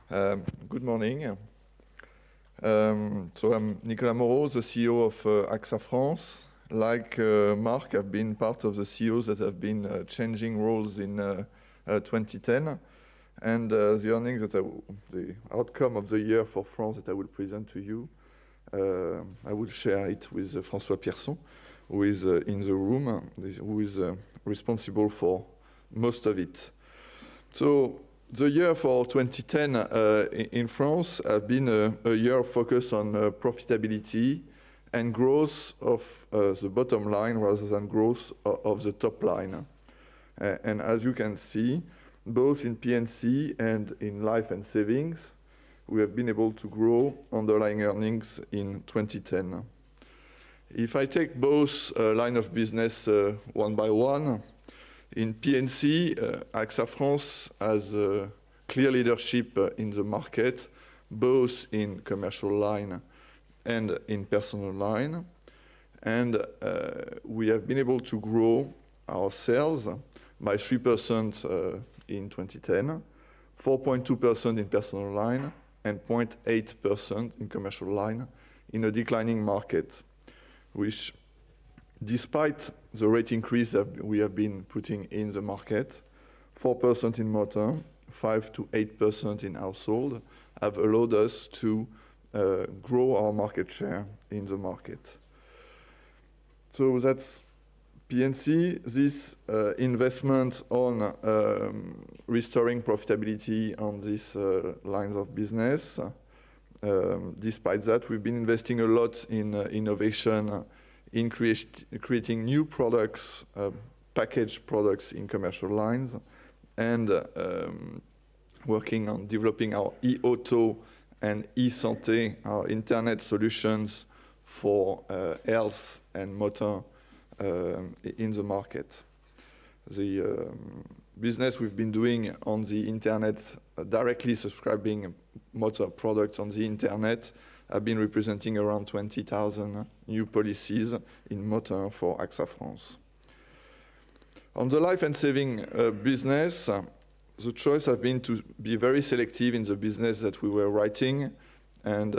Good morning. So I'm Nicolas Moreau, the CEO of AXA France. Like Marc, I've been part of the CEOs that have been changing roles in 2010. And the earnings the outcome of the year for France that I will present to you, I will share it with François Pierson, who is in the room, who is responsible for most of it. So the year for 2010 in France has been a year focused on profitability and growth of the bottom line rather than growth of the top line. And as you can see, both in P&C and in life and savings, we have been able to grow underlying earnings in 2010. If I take both line of business one by one, in P&C, AXA France has clear leadership in the market, both in commercial line and in personal line. And we have been able to grow our sales by 3% in 2010, 4.2% in personal line, and 0.8% in commercial line in a declining market, which, despite the rate increase that we have been putting in the market, 4% in motor, 5 to 8% in household, have allowed us to grow our market share in the market. So that's P&C. This investment on restoring profitability on these lines of business. Despite that, we've been investing a lot in innovation, in creating new products, packaged products in commercial lines, and working on developing our e-auto and e-santé, our internet solutions for health and motor in the market. The business we've been doing on the internet, directly subscribing motor products on the internet, have been representing around 20,000 new policies in motor for AXA France. On the life and saving business, the choice has been to be very selective in the business that we were writing. And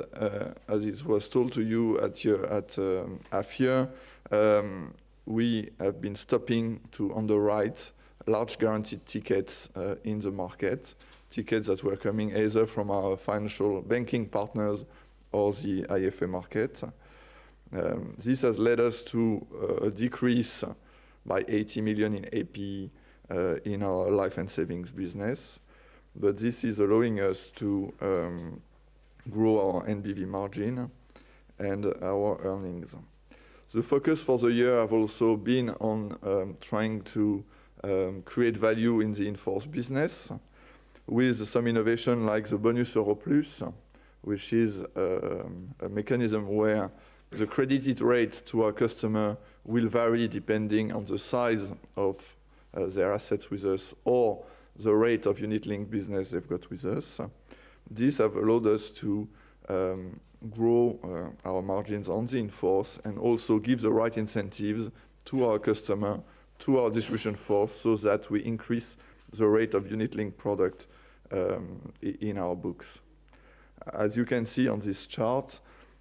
as it was told to you at half year, we have been stopping to underwrite large guaranteed tickets in the market, tickets that were coming either from our financial banking partners or the IFA market. This has led us to a decrease by 80 million in AP in our life and savings business. But this is allowing us to grow our NBV margin and our earnings. The focus for the year have also been on trying to create value in the in-force business with some innovation like the Bonus Euro Plus, which is a mechanism where the credited rate to our customer will vary depending on the size of their assets with us or the rate of unit-linked business they've got with us. These have allowed us to grow our margins on the in-force and also give the right incentives to our customer, to our distribution force, so that we increase the rate of unit-linked product in our books. As you can see on this chart,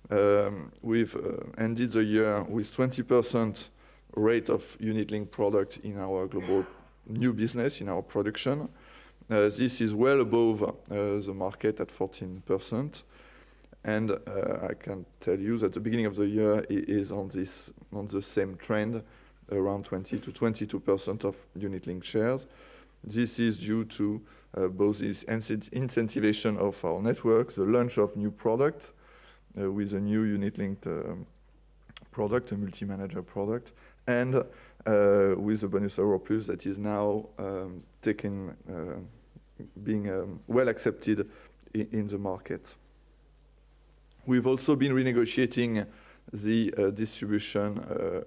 We've ended the year with 20% rate of unit-linked product in our global new business, in our production. This is well above the market at 14%. And I can tell you that the beginning of the year is on the same trend, around 20 to 22% of unit-linked shares. This is due to both this incentivization of our network, the launch of new products with a new unit-linked product, a multi-manager product, and with the bonus Euro Plus that is now being well accepted in the market. We've also been renegotiating the distribution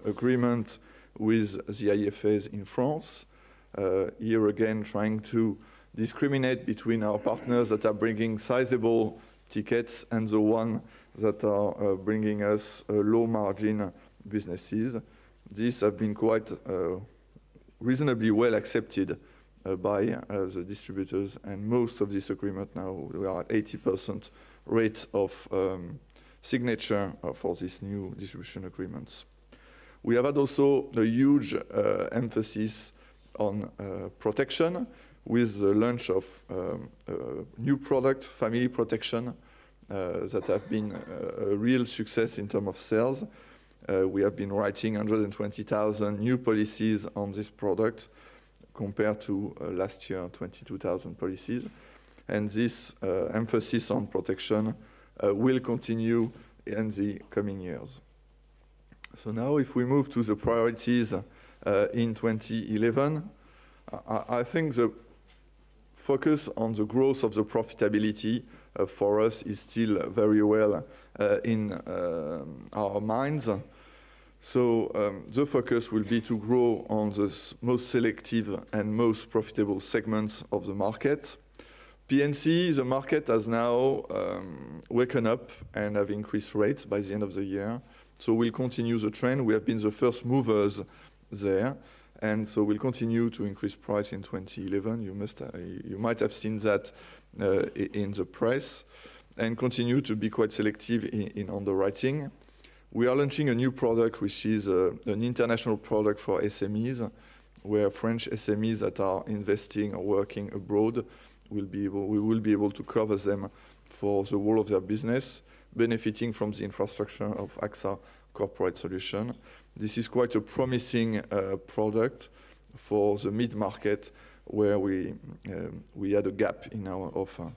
agreement with the IFAs in France. Here again, trying to discriminate between our partners that are bringing sizable tickets and the one that are bringing us low margin businesses. These have been quite reasonably well accepted by the distributors, and most of this agreement now, we are at 80% rate of signature for these new distribution agreements. We have had also a huge emphasis on protection with the launch of new product, family protection, that have been a real success in terms of sales. We have been writing 120,000 new policies on this product compared to last year, 22,000 policies. And this emphasis on protection will continue in the coming years. So now if we move to the priorities in 2011, I think the focus on the growth of the profitability for us is still very well in our minds. So the focus will be to grow on the most selective and most profitable segments of the market. P&C, the market has now woken up and have increased rates by the end of the year. So we'll continue the trend. We have been the first movers there. And so we'll continue to increase price in 2011. You might have seen that in the press, and continue to be quite selective in underwriting. We are launching a new product, which is an international product for SMEs, where French SMEs that are investing or working abroad we will be able to cover them for the whole of their business, benefiting from the infrastructure of AXA Corporate Solution. This is quite a promising product for the mid-market, where we had a gap in our offer.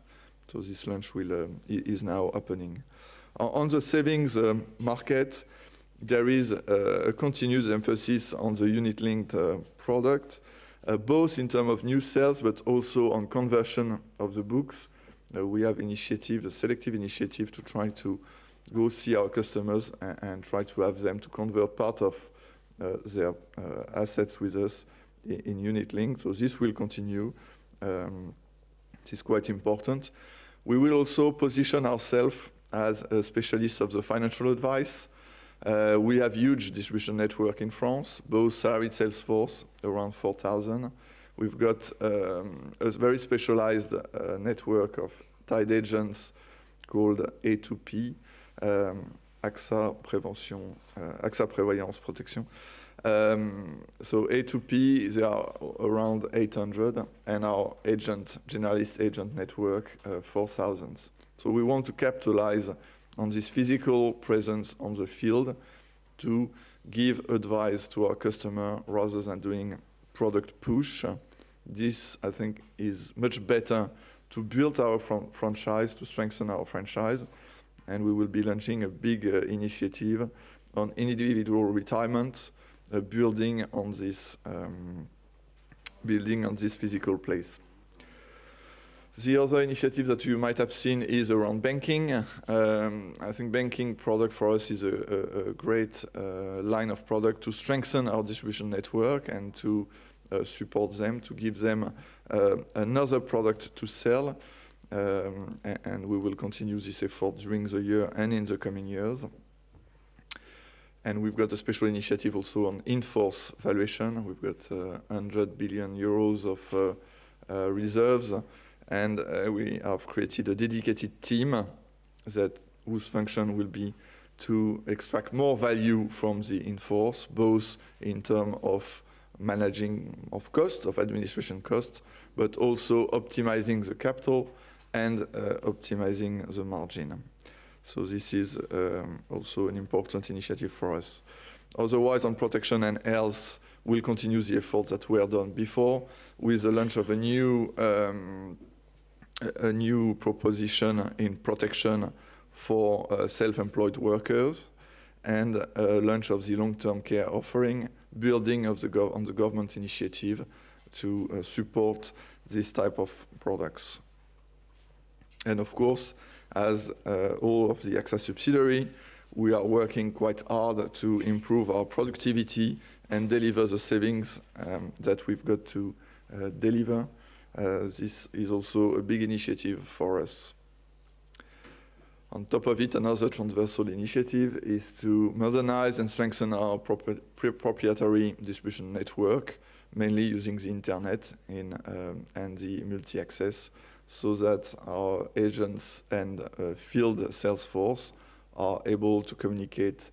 So this launch is now happening. On the savings market, there is a continued emphasis on the unit-linked product, both in terms of new sales, but also on conversion of the books. We have a selective initiative to try to go see our customers and try to have them to convert part of their assets with us in unit-linked. So this will continue. It is quite important. We will also position ourselves as a specialist of the financial advice. We have huge distribution network in France, both salaried sales force, around 4,000. We've got a very specialized network of tied agents called A2P, AXA Prévoyance Protection. So A2P, they are around 800, and our generalist agent network, 4,000. So we want to capitalize on this physical presence on the field to give advice to our customer rather than doing product push. This, I think, is much better to build our franchise, to strengthen our franchise. And we will be launching a big initiative on individual retirement, building on this physical place. The other initiative that you might have seen is around banking. I think banking product for us is a great line of product to strengthen our distribution network and to support them, to give them another product to sell. And we will continue this effort during the year and in the coming years. And we've got a special initiative also on in-force valuation. We've got 100 billion euros of reserves. And we have created a dedicated team that whose function will be to extract more value from the in-force, both in terms of managing of costs, of administration costs, but also optimizing the capital and optimizing the margin. So this is also an important initiative for us. Otherwise, on protection and health, we'll continue the efforts that were done before with the launch of a new proposition in protection for self-employed workers and launch of the long-term care offering, building of on the government initiative to support this type of products. And of course, as all of the AXA subsidiary, we are working quite hard to improve our productivity and deliver the savings that we've got to deliver. This is also a big initiative for us. On top of it, another transversal initiative is to modernize and strengthen our proprietary distribution network, mainly using the internet and the multi-access, so that our agents and field sales force are able to communicate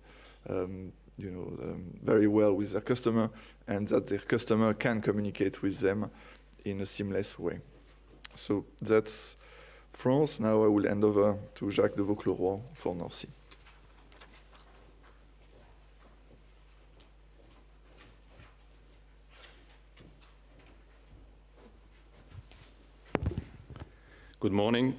very well with their customer, and that their customer can communicate with them in a seamless way. So that's France. Now I will hand over to Jacques de Vaucleroy for North Sea. Good morning.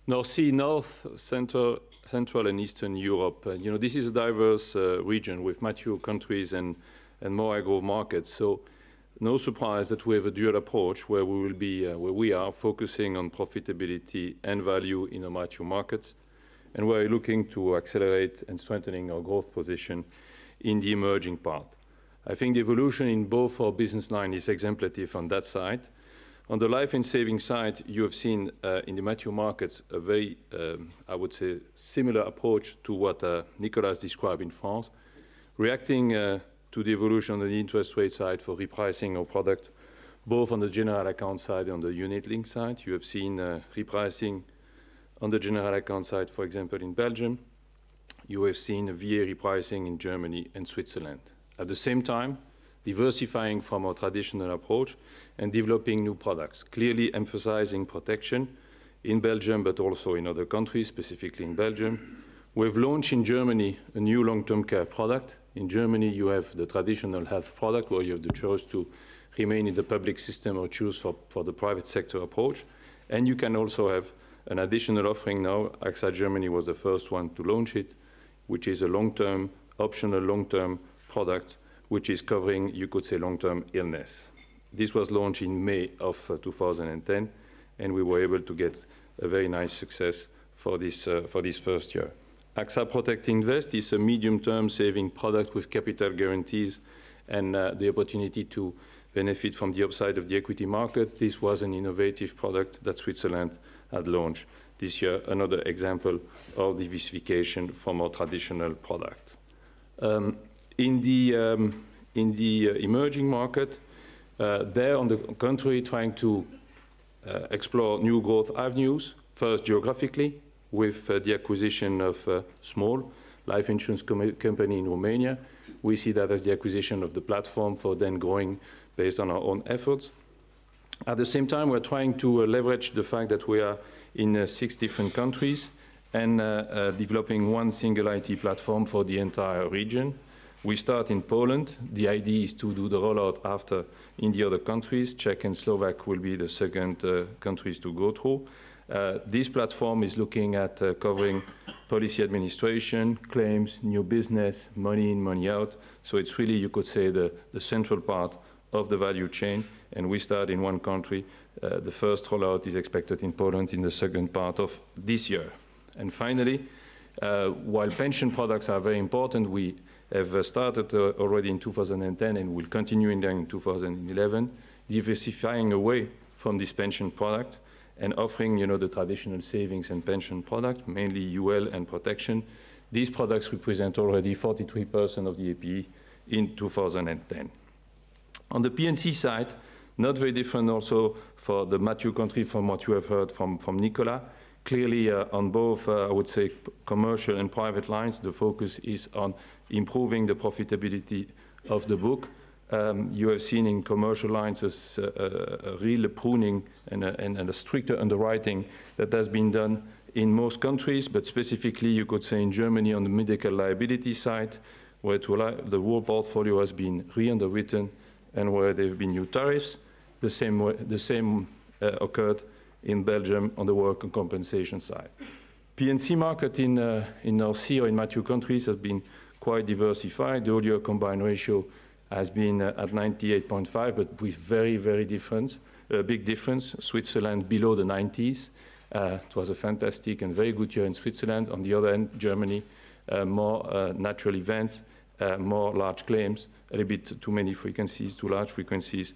North Sea, North, Central and Eastern Europe. This is a diverse region with mature countries and more agro markets. So no surprise that we have a dual approach where we will be, where we are focusing on profitability and value in the mature markets, and we're looking to accelerate and strengthening our growth position in the emerging part. I think the evolution in both our business line is exemplative on that side. On the life and savings side, you have seen in the mature markets a very, I would say, similar approach to what Nicolas described in France, reacting to the evolution on the interest rate side for repricing our product, both on the general account side and on the unit-linked side. You have seen repricing on the general account side, for example, in Belgium. You have seen VA repricing in Germany and Switzerland. At the same time, diversifying from our traditional approach and developing new products, clearly emphasizing protection in Belgium, but also in other countries, specifically in Belgium. We've launched in Germany a new long-term care product. In Germany, you have the traditional health product where you have the choice to remain in the public system or choose for the private sector approach. And you can also have an additional offering now. AXA Germany was the first one to launch it, which is a long-term, optional long-term product, which is covering, you could say, long-term illness. This was launched in May of 2010, and we were able to get a very nice success for this first year. AXA Protect Invest is a medium-term saving product with capital guarantees and the opportunity to benefit from the upside of the equity market. This was an innovative product that Switzerland had launched this year, another example of diversification from our traditional product. In the emerging market, there, on the contrary, trying to explore new growth avenues, first geographically, with the acquisition of a small life insurance company in Romania. We see that as the acquisition of the platform for then growing based on our own efforts. At the same time, we're trying to leverage the fact that we are in 6 different countries and developing one single IT platform for the entire region. We start in Poland. The idea is to do the rollout after in the other countries. Czech and Slovak will be the second countries to go through. This platform is looking at covering policy administration, claims, new business, money in, money out. So it's really, you could say, the central part of the value chain. And we start in one country. The first rollout is expected in Poland in the second part of this year. And finally, while pension products are very important, we have started already in 2010 and will continue in 2011, diversifying away from this pension product and offering, the traditional savings and pension product, mainly UL and protection. These products represent already 43% of the APE in 2010. On the P&C side, not very different also for the mature country from what you have heard from Nicolas. Clearly, on both, I would say, commercial and private lines, the focus is on improving the profitability of the book. You have seen in commercial lines a real pruning and a stricter underwriting that has been done in most countries, but specifically, you could say in Germany on the medical liability side, where the whole portfolio has been re-underwritten and where there have been new tariffs. The same occurred in Belgium on the work and compensation side. P&C market in North Sea or in mature countries has been quite diversified. The all-year combined ratio has been at 98.5, but with very, very big difference. Switzerland below the 90s. It was a fantastic and very good year in Switzerland. On the other hand, Germany, more natural events, more large claims, a little bit too many frequencies, too large frequencies.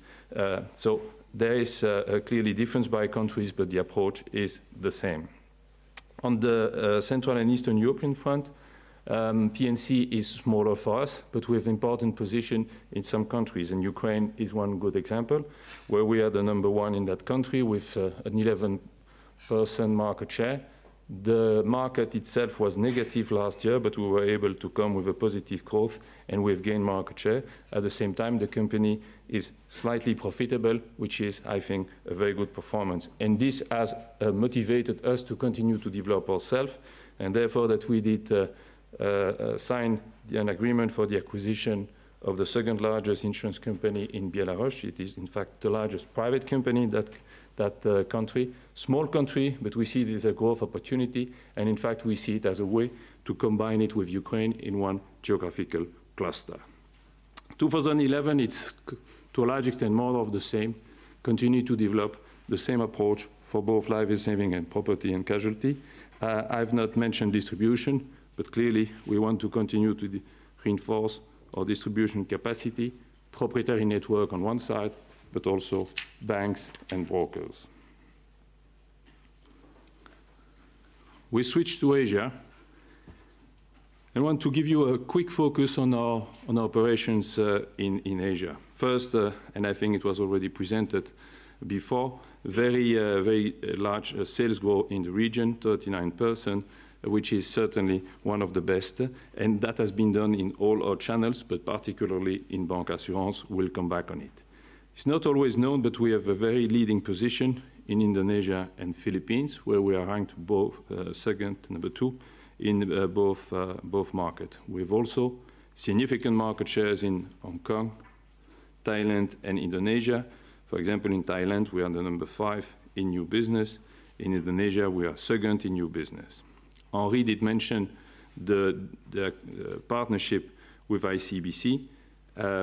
So there is clearly difference by countries, but the approach is the same. On the Central and Eastern European front, P&C is smaller for us, but we have important position in some countries, and Ukraine is one good example, where we are the #1 in that country with an 11% market share. The market itself was negative last year, but we were able to come with a positive growth, and we've gained market share. At the same time, the company is slightly profitable, which is, I think, a very good performance. And this has motivated us to continue to develop ourselves, and therefore that we did sign an agreement for the acquisition of the second largest insurance company in Belarus. It is, in fact, the largest private company in that country. Small country, but we see it as a growth opportunity, and in fact, we see it as a way to combine it with Ukraine in one geographical cluster. 2011, it's to a large extent more of the same, continue to develop the same approach for both life and saving and property and casualty. I've not mentioned distribution, but clearly we want to continue to reinforce our distribution capacity, proprietary network on one side, but also banks and brokers. We switch to Asia. I want to give you a quick focus on our operations in Asia. First, and I think it was already presented before, very large sales growth in the region, 39%, which is certainly one of the best, and that has been done in all our channels, but particularly in bancassurance. We'll come back on it. It's not always known, but we have a very leading position in Indonesia and Philippines, where we are ranked both second, #2, in both markets. We have also significant market shares in Hong Kong, Thailand, and Indonesia. For example, in Thailand, we are the #5 in new business. In Indonesia, we are second in new business. Henri did mention the partnership with ICBC,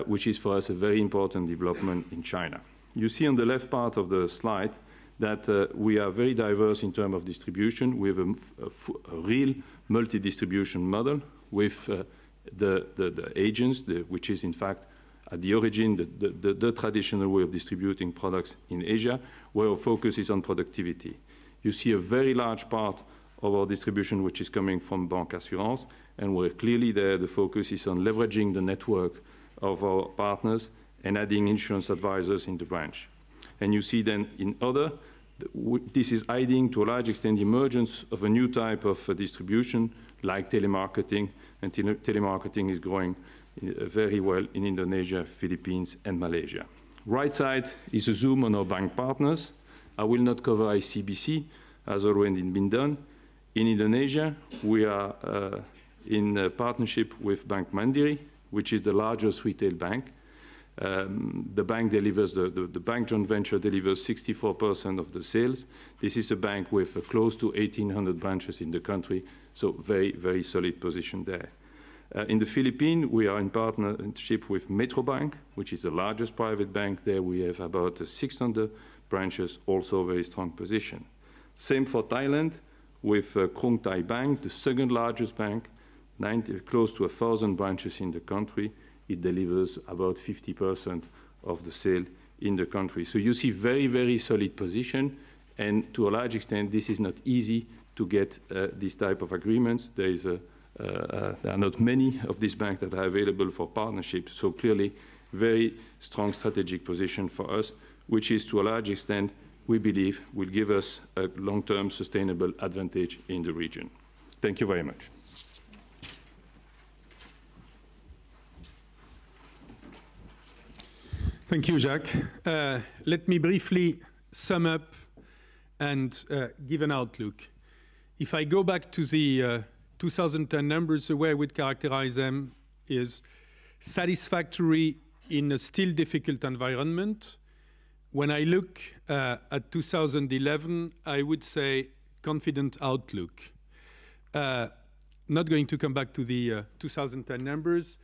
which is for us a very important development in China. You see on the left part of the slide that we are very diverse in terms of distribution. We have a real multi-distribution model with the agents, which is in fact at the origin the traditional way of distributing products in Asia, where our focus is on productivity. You see a very large part of our distribution which is coming from bancassurance, and where clearly there the focus is on leveraging the network of our partners and adding insurance advisors in the branch. And you see then in other, this is aiding to a large extent the emergence of a new type of distribution like telemarketing, and telemarketing is growing very well in Indonesia, Philippines, and Malaysia. Right side is a zoom on our bank partners. I will not cover ICBC, as already been done. In Indonesia, we are in a partnership with Bank Mandiri, which is the largest retail bank. The bank delivers, the bank joint venture delivers 64% of the sales. This is a bank with close to 1,800 branches in the country, so very, very solid position there. In the Philippines, we are in partnership with Metrobank, which is the largest private bank. There we have about 600 branches, also very strong position. Same for Thailand, with Krung Thai Bank, the second largest bank, close to 1,000 branches in the country. It delivers about 50% of the sale in the country. So you see very, very solid position, and to a large extent, this is not easy to get this type of agreements. There are not many of these banks that are available for partnerships, so clearly very strong strategic position for us, which is to a large extent we believe will give us a long-term sustainable advantage in the region. Thank you very much. Thank you, Jacques. Let me briefly sum up and give an outlook. If I go back to the 2010 numbers, the way I would characterize them is satisfactory in a still difficult environment. When I look at 2011, I would say confident outlook. Not going to come back to the 2010 numbers.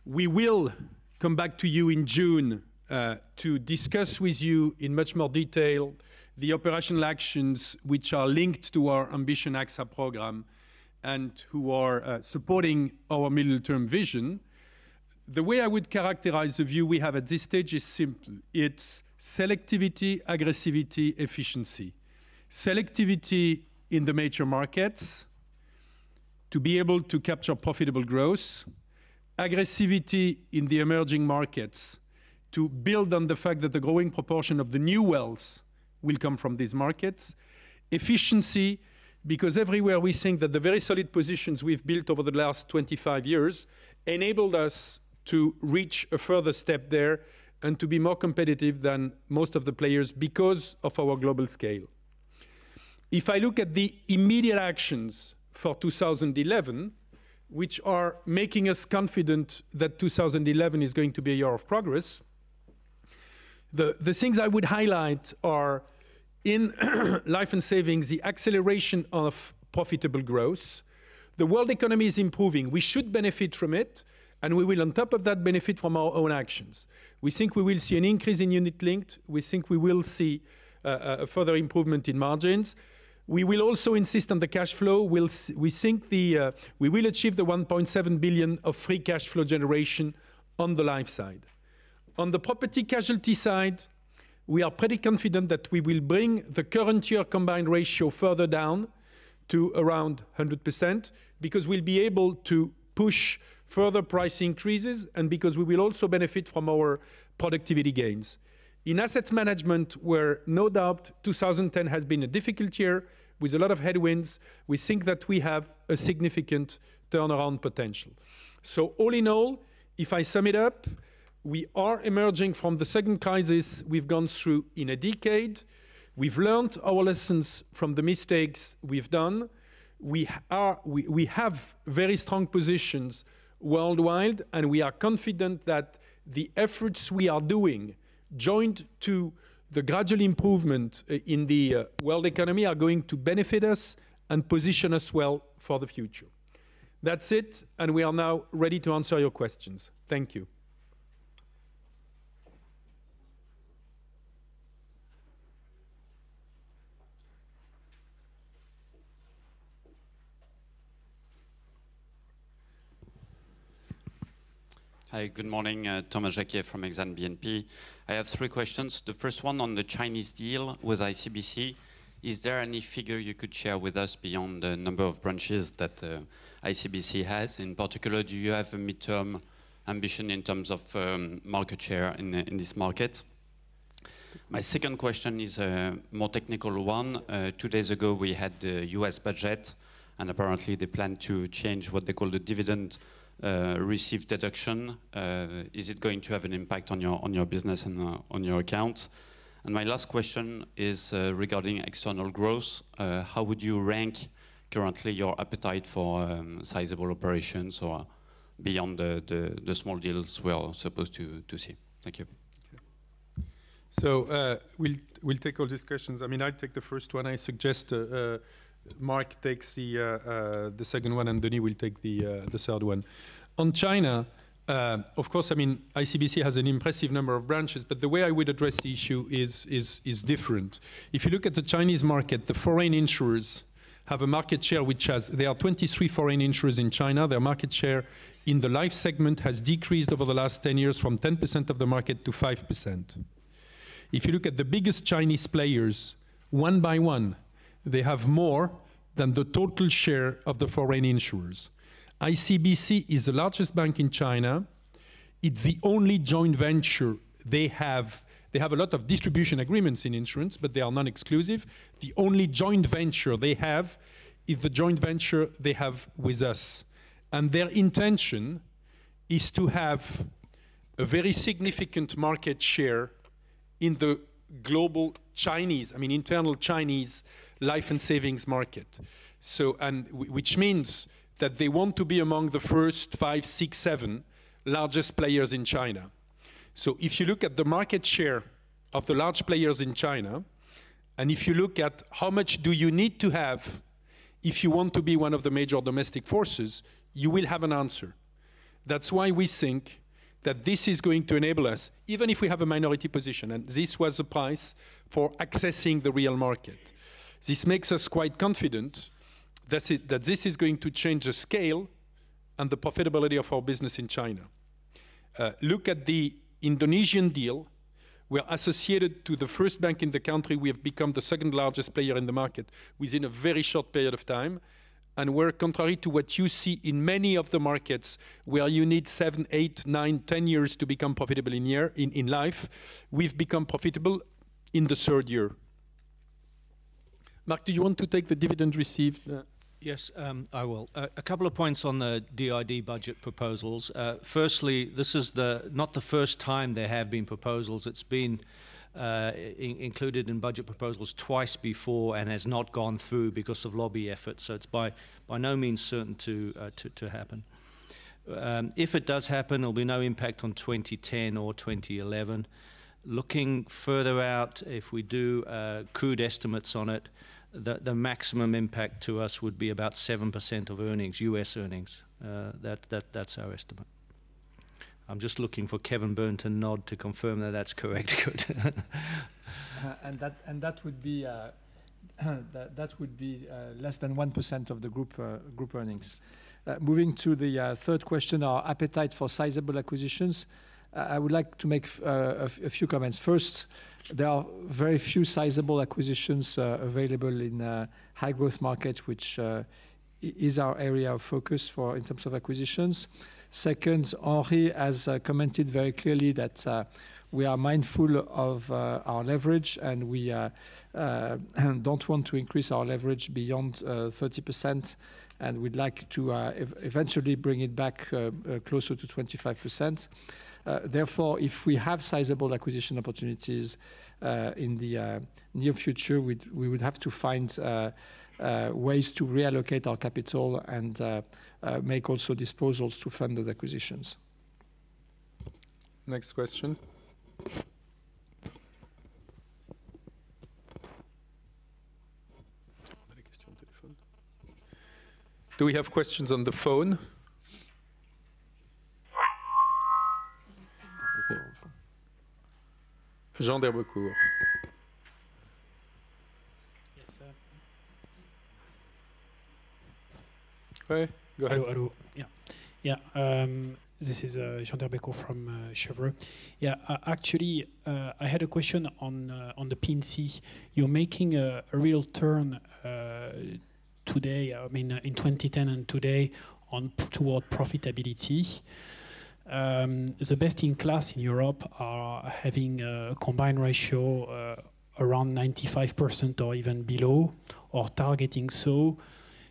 We will come back to you in June to discuss with you in much more detail the operational actions which are linked to our Ambition AXA program and who are supporting our middle-term vision. The way I would characterize the view we have at this stage is simple. It's selectivity, aggressivity, efficiency. Selectivity in the major markets to be able to capture profitable growth. Aggressivity in the emerging markets to build on the fact that the growing proportion of the new wealth will come from these markets. Efficiency, because everywhere we think that the very solid positions we've built over the last 25 years enabled us to reach a further step there and to be more competitive than most of the players because of our global scale. If I look at the immediate actions for 2011, which are making us confident that 2011 is going to be a year of progress, the things I would highlight are in life and savings, the acceleration of profitable growth. The world economy is improving. We should benefit from it, and we will, on top of that, benefit from our own actions. We think we will see an increase in unit linked. We think we will see a further improvement in margins. We will also insist on the cash flow. We think we will achieve the 1.7 billion of free cash flow generation on the life side. On the property casualty side, we are pretty confident that we will bring the current year combined ratio further down to around 100% because we'll be able to push further price increases and because we will also benefit from our productivity gains. In asset management, where no doubt 2010 has been a difficult year with a lot of headwinds, we think that we have a significant turnaround potential. So all in all, if I sum it up, we are emerging from the second crisis we've gone through in a decade. We've learned our lessons from the mistakes we've done. We have very strong positions worldwide, and we are confident that the efforts we are doing, joined to the gradual improvement in the world economy, are going to benefit us and position us well for the future. That's it, and we are now ready to answer your questions. Thank you. Hi, good morning. Thomas Jacquier from Exane BNP. I have three questions. The first one on the Chinese deal with ICBC. Is there any figure you could share with us beyond the number of branches that ICBC has? In particular, do you have a midterm ambition in terms of market share in this market? My second question is a more technical one. 2 days ago, we had the US budget, and apparently they plan to change what they call the dividend received deduction. Is it going to have an impact on your business and on your account? And my last question is regarding external growth. How would you rank currently your appetite for sizable operations or beyond the small deals we are supposed to see? Thank you. So we'll take all these questions. I mean, I'll take the first one. I suggest Mark takes the second one, and Denis will take the third one. On China, of course, I mean, ICBC has an impressive number of branches, but the way I would address the issue is different. If you look at the Chinese market, the foreign insurers have a market share there are 23 foreign insurers in China. Their market share in the life segment has decreased over the last 10 years from 10% of the market to 5%. If you look at the biggest Chinese players, one by one, they have more than the total share of the foreign insurers. ICBC is the largest bank in China. It's the only joint venture they have They have a lot of distribution agreements in insurance, but they are non-exclusive. The only joint venture they have is the joint venture they have with us. And their intention is to have a very significant market share in the global Chinese, I mean internal Chinese life and savings market. So, and which means that they want to be among the first 5, 6, 7 largest players in China. So if you look at the market share of the large players in China, and if you look at how much do you need to have if you want to be one of the major domestic forces, you will have an answer. That's why we think that this is going to enable us, even if we have a minority position, and this was the price for accessing the real market. This makes us quite confident that this is going to change the scale and the profitability of our business in China. Look at the Indonesian deal. We're associated to the first bank in the country. We have become the second largest player in the market within a very short period of time. And we're contrary to what you see in many of the markets where you need 7, 8, 9, 10 years to become profitable in life. We've become profitable in the 3rd year. Mark, do you want to take the dividend received? Yes, I will. A couple of points on the DID budget proposals. Firstly, this is not the first time there have been proposals. It's been included in budget proposals twice before and has not gone through because of lobby efforts. So it's by no means certain to happen. If it does happen, there'll be no impact on 2010 or 2011. Looking further out, if we do crude estimates on it, the maximum impact to us would be about 7% of earnings, US earnings. That's our estimate. I'm just looking for Kevin Byrne to nod to confirm that that's correct. Good. and that would be less than 1% of the group earnings. Moving to the 3rd question, our appetite for sizable acquisitions. I would like to make a few comments. First, there are very few sizable acquisitions available in high growth markets, which is our area of focus in terms of acquisitions. Second, Henri has commented very clearly that we are mindful of our leverage, and we don't want to increase our leverage beyond 30%, and we'd like to eventually bring it back closer to 25%. Therefore, if we have sizable acquisition opportunities in the near future, we would have to find ways to reallocate our capital and make also disposals to fund those acquisitions. Next question. Do we have questions on the phone? Okay. Jean d'Herbecourt. Yes, sir. Okay, go ahead. Hello. Yeah. This is Jean d'Herbecourt from Chevrolet. Yeah, actually, I had a question on the P&C. You're making a real turn today, I mean, in 2010 and today, toward profitability. The best in class in Europe are having a combined ratio around 95% or even below, or targeting so.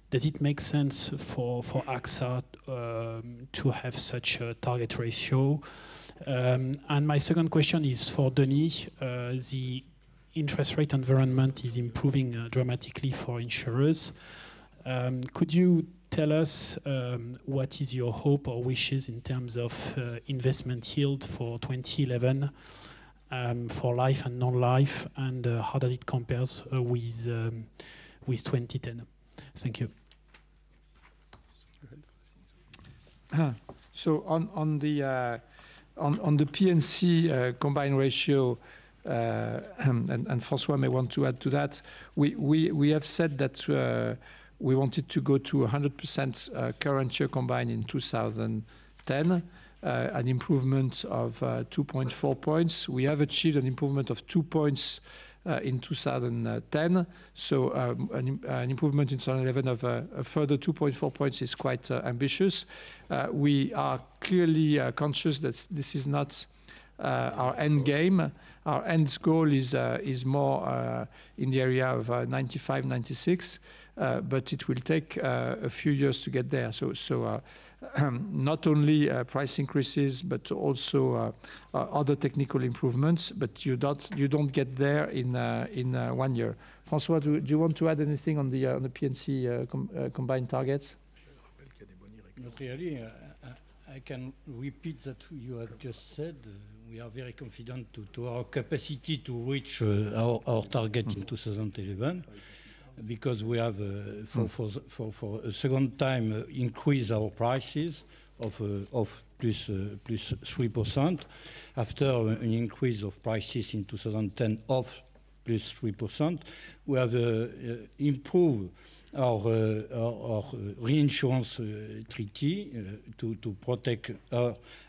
Does it make sense for AXA to have such a target ratio? And my second question is for Denis. The interest rate environment is improving dramatically for insurers. Could you tell us what is your hope or wishes in terms of investment yield for 2011 for life and non-life, and how does it compare with 2010? Thank you. So on the P&C combined ratio, and François may want to add to that. We have said that we wanted to go to 100% current year combined in 2010, an improvement of 2.4 points. We have achieved an improvement of 2 points in 2010, so an improvement in 2011 of a further 2.4 points is quite ambitious. We are clearly conscious that this is not our end game. Our end goal is more in the area of 95, 96, but it will take a few years to get there. So not only price increases, but also other technical improvements. But you don't get there in 1 year. François, do you want to add anything on the P&C combined targets? Not really. I can repeat that you have just said. We are very confident to our capacity to reach our target in 2011, because we have for a second time increase our prices of plus 3%, after an increase of prices in 2010 of plus 3%. We have improved our reinsurance treaty to protect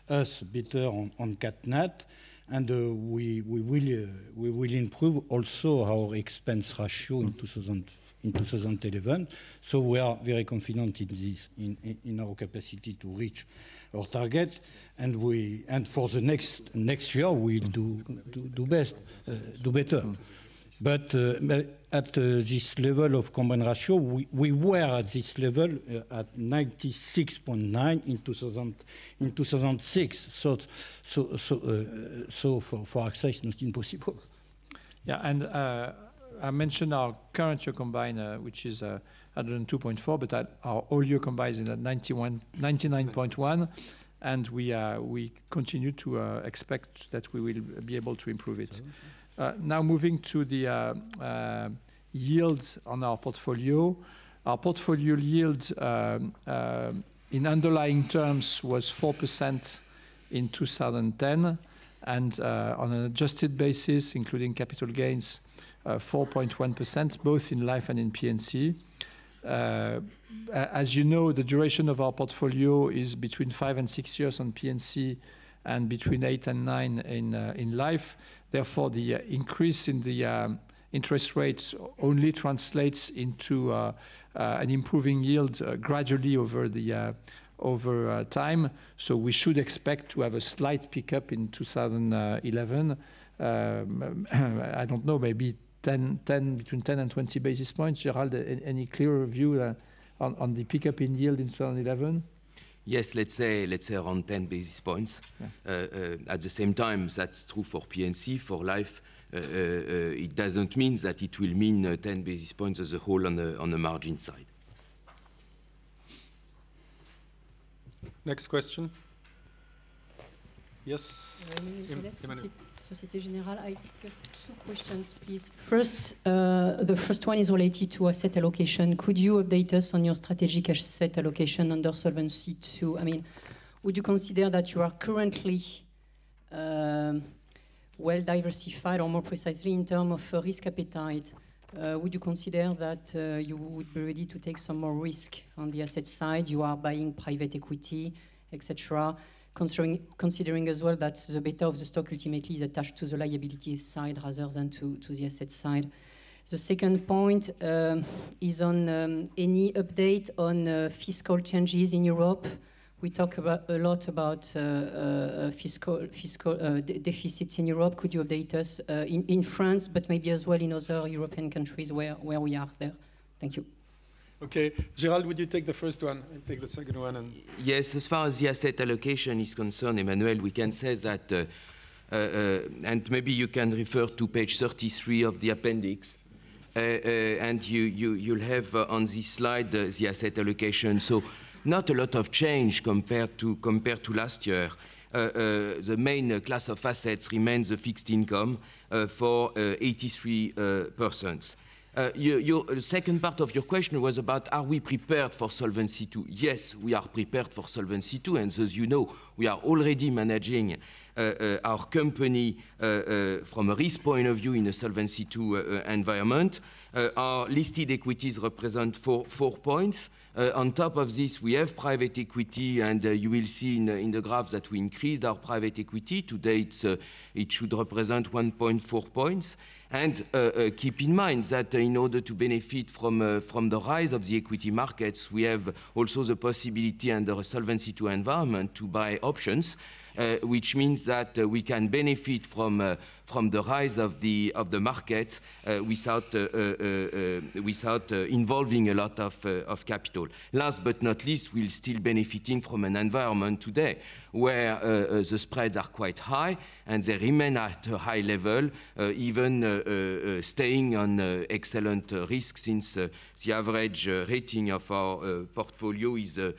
us better on CatNat, and we will improve also our expense ratio in 2011. So we are very confident in this, in our capacity to reach our target, and for the next year we'll do better. But at this level of combined ratio, we were at this level at 96.9 in 2006. So for AXA, it's not impossible. Yeah, and I mentioned our current year combined, which is 102.4, but our all year combined is at 99.1, and we continue to expect that we will be able to improve it. Now moving to the yields on our portfolio. Our portfolio yield in underlying terms was 4% in 2010, and on an adjusted basis, including capital gains, 4.1%, both in life and in P&C. As you know, the duration of our portfolio is between 5 and 6 years on P&C, and between 8 and 9 in life. Therefore, the increase in the interest rates only translates into an improving yield gradually over time. So we should expect to have a slight pickup in 2011. I don't know, maybe between 10 and 20 basis points. Gérald, any clearer view on the pickup in yield in 2011? Yes, let's say around 10 basis points. Yeah. At the same time, that's true for P&C. For life, it doesn't mean that it will mean 10 basis points as a whole on the margin side. Next question. Yes. Société Générale. I got 2 questions, please. First, the first one is related to asset allocation. Could you update us on your strategic asset allocation under Solvency II? I mean, would you consider that you are currently well diversified, or more precisely in terms of risk appetite? Would you consider that you would be ready to take some more risk on the asset side? You are buying private equity, etc. Considering as well that the beta of the stock ultimately is attached to the liability side rather than to the asset side. The second point is on any update on fiscal changes in Europe. We talk a lot about fiscal deficits in Europe. Could you update us in France, but maybe as well in other European countries where we are there? Thank you. Okay, Gérald, would you take the first one and take the second one? And yes, as far as the asset allocation is concerned, Emmanuel, we can say that, and maybe you can refer to page 33 of the appendix, and you'll have on this slide the asset allocation. So not a lot of change compared to last year. The main class of assets remains the fixed income for 83%. The second part of your question was about, are we prepared for Solvency II? Yes, we are prepared for Solvency II, and as you know, we are already managing our company from a risk point of view in a Solvency II environment. Our listed equities represent 4 points. On top of this, we have private equity, and you will see in the graphs that we increased our private equity. Today, it should represent 1.4 points. And keep in mind that in order to benefit from the rise of the equity markets, we have also the possibility under a Solvency II environment to buy options. which means that we can benefit from the rise of the market without involving a lot of capital. Last but not least, we're still benefiting from an environment today where the spreads are quite high and they remain at a high level, even staying on excellent risk, since the average rating of our portfolio is of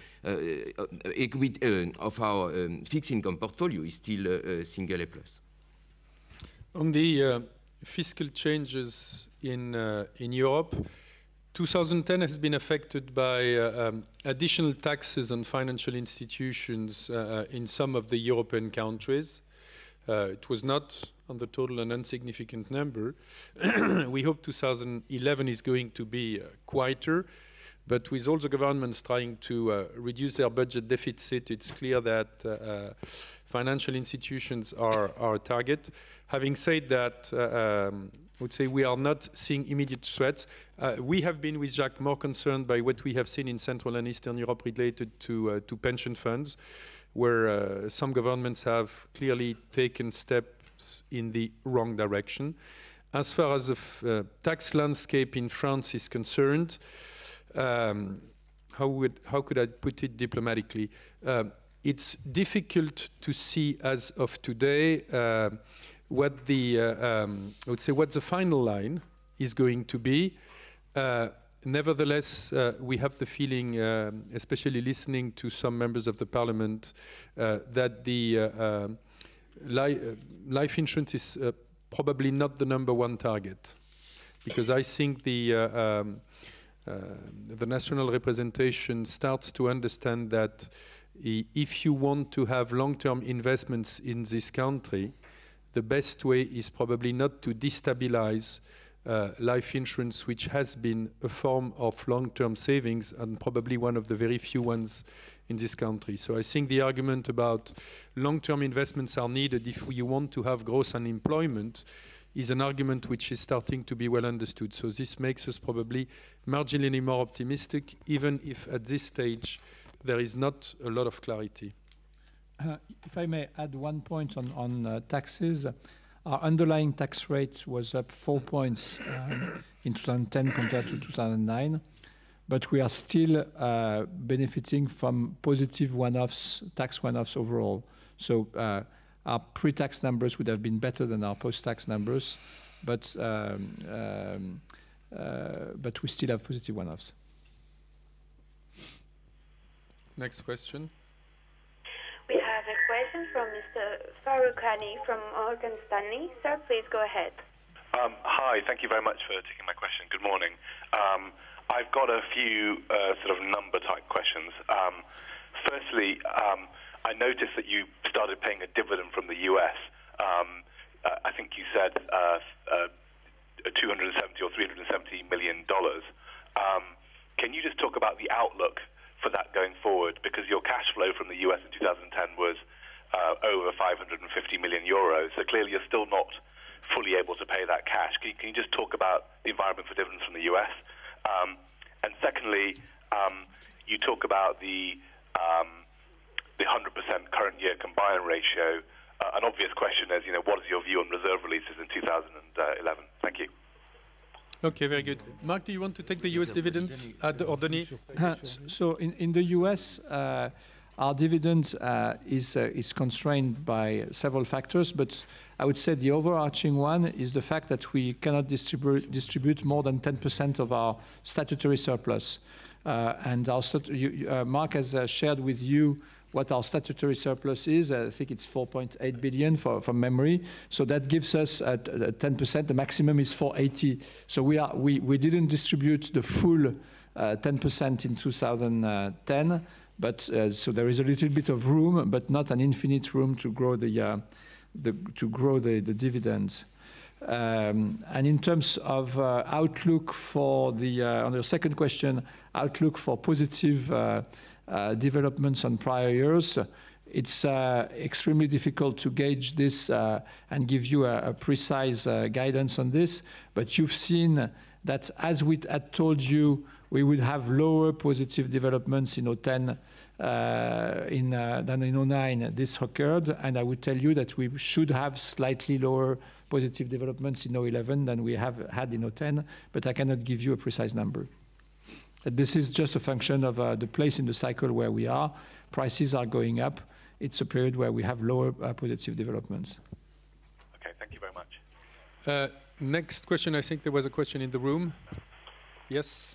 our fixed income portfolio is still single A+. On the fiscal changes in Europe, 2010 has been affected by additional taxes on financial institutions in some of the European countries. It was not, on the total, an insignificant number. We hope 2011 is going to be quieter, but with all the governments trying to reduce their budget deficit, it's clear that financial institutions are our target. Having said that, I would say we are not seeing immediate threats. We have been, with Jacques, more concerned by what we have seen in Central and Eastern Europe related to pension funds, where some governments have clearly taken steps in the wrong direction. As far as the tax landscape in France is concerned, how could I put it diplomatically? It's difficult to see as of today what the I would say what the final line is going to be. Nevertheless, we have the feeling, especially listening to some members of the parliament, that the life insurance is probably not the #1 target, because I think the national representation starts to understand that if you want to have long-term investments in this country, the best way is probably not to destabilize life insurance, which has been a form of long-term savings and probably one of the very few ones in this country. So I think the argument about long-term investments are needed if you want to have growth and employment is an argument which is starting to be well understood. So this makes us probably marginally more optimistic, even if at this stage there is not a lot of clarity. If I may add one point on taxes, our underlying tax rate was up 4 points in 2010 compared to 2009, but we are still benefiting from positive one-offs, tax one-offs overall. So our pre-tax numbers would have been better than our post-tax numbers, but we still have positive one-offs. Next question. We have a question from Mr. Farouk Hani from Morgan Stanley. Sir, please go ahead. Hi, thank you very much for taking my question. Good morning. I've got a few sort of number-type questions. Firstly, I noticed that you started paying a dividend from the US. I think you said $270 or $370 million. Can you just talk about the outlook for that going forward? Because your cash flow from the US in 2010 was over 550 million euros. So clearly you're still not fully able to pay that cash. Can you just talk about the environment for dividends from the US? And secondly, you talk about the 100% current year combined ratio. An obvious question is, what is your view on reserve releases in 2011? Thank you. Okay, very good. Mark, do you want to take the US dividend? Or Denis? So in the US, our dividend is constrained by several factors, but I would say the overarching one is the fact that we cannot distribute more than 10% of our statutory surplus. And Mark has shared with you what our statutory surplus is. I think it's 4.8 billion from memory. So that gives us at 10%. The maximum is 480. So we didn't distribute the full 10% in 2010. But so there is a little bit of room, but not an infinite room to grow the dividends. And in terms of outlook for on your second question, outlook for positive developments on prior years, it's extremely difficult to gauge this and give you a precise guidance on this. But you've seen that, as we had told you, we would have lower positive developments in 2010 than in 2009 this occurred, and I would tell you that we should have slightly lower positive developments in 2011 than we have had in 2010, but I cannot give you a precise number. This is just a function of the place in the cycle where we are. Prices are going up. It's a period where we have lower positive developments. Okay, thank you very much. Next question, I think there was a question in the room. Yes?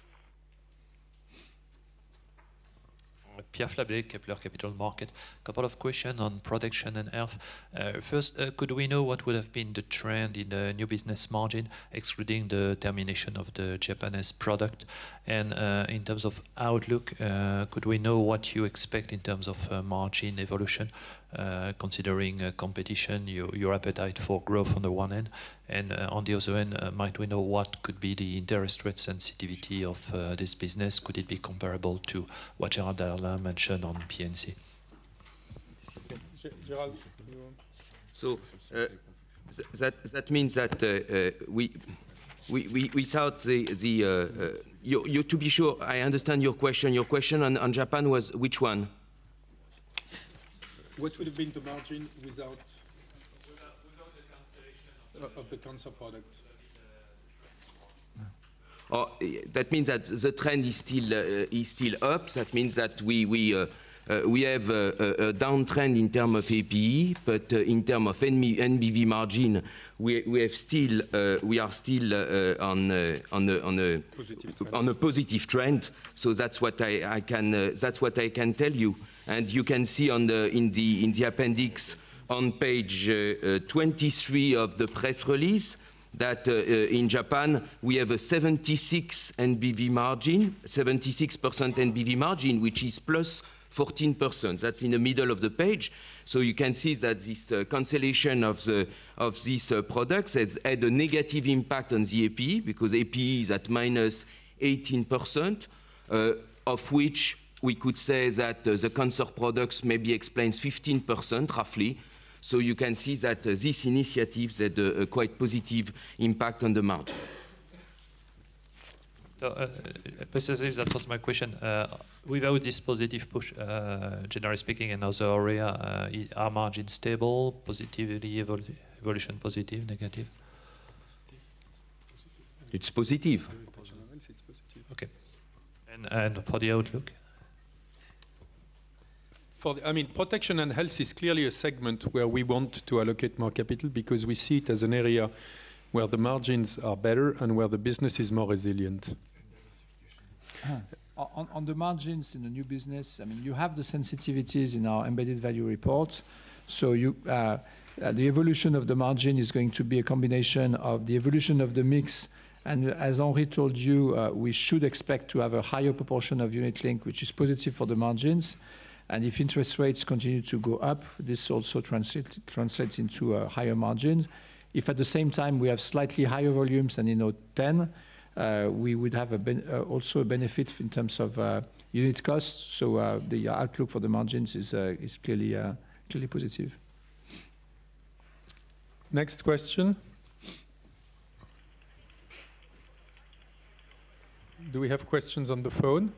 Pierre Flabé, Kepler Capital Market. Couple of questions on protection and health. First, could we know what would have been the trend in the new business margin, excluding the termination of the Japanese product? And in terms of outlook, could we know what you expect in terms of margin evolution, considering competition, your appetite for growth on the one end, and on the other end, might we know what could be the interest rate sensitivity of this business? Could it be comparable to what Gerald Darlin mentioned on PNC? Gerald, so that means that we thought to be sure I understand your question. Your question on Japan was which one? What would have been the margin without the cancellation of the cancer product? Oh, that means that the trend is still up. That means that we have a downtrend in terms of APE, but in terms of NBV margin, we are still on a positive trend. So that's what I can tell you. And you can see in the appendix on page 23 of the press release that in Japan we have a 76 NBV margin, 76% NBV margin, which is plus 14%. That's in the middle of the page. So you can see that this cancellation of these products has had a negative impact on the APE, because APE is at minus 18%, of which we could say that the cancer products maybe explains 15% roughly. So you can see that these initiatives had a quite positive impact on the margin. Precisely, that was my question. Without this positive push, generally speaking, in other area, are margins stable, positively evolution positive, negative? It's positive. Okay. And for the outlook? Protection and health is clearly a segment where we want to allocate more capital, because we see it as an area where the margins are better and where the business is more resilient. On the margins in the new business, you have the sensitivities in our embedded value report. So the evolution of the margin is going to be a combination of the evolution of the mix. And as Henri told you, we should expect to have a higher proportion of unit link, which is positive for the margins. And if interest rates continue to go up, this also translates into higher margins. If at the same time we have slightly higher volumes than in 2010, we would have also a benefit in terms of unit costs. So the outlook for the margins is clearly positive. Next question. Do we have questions on the phone?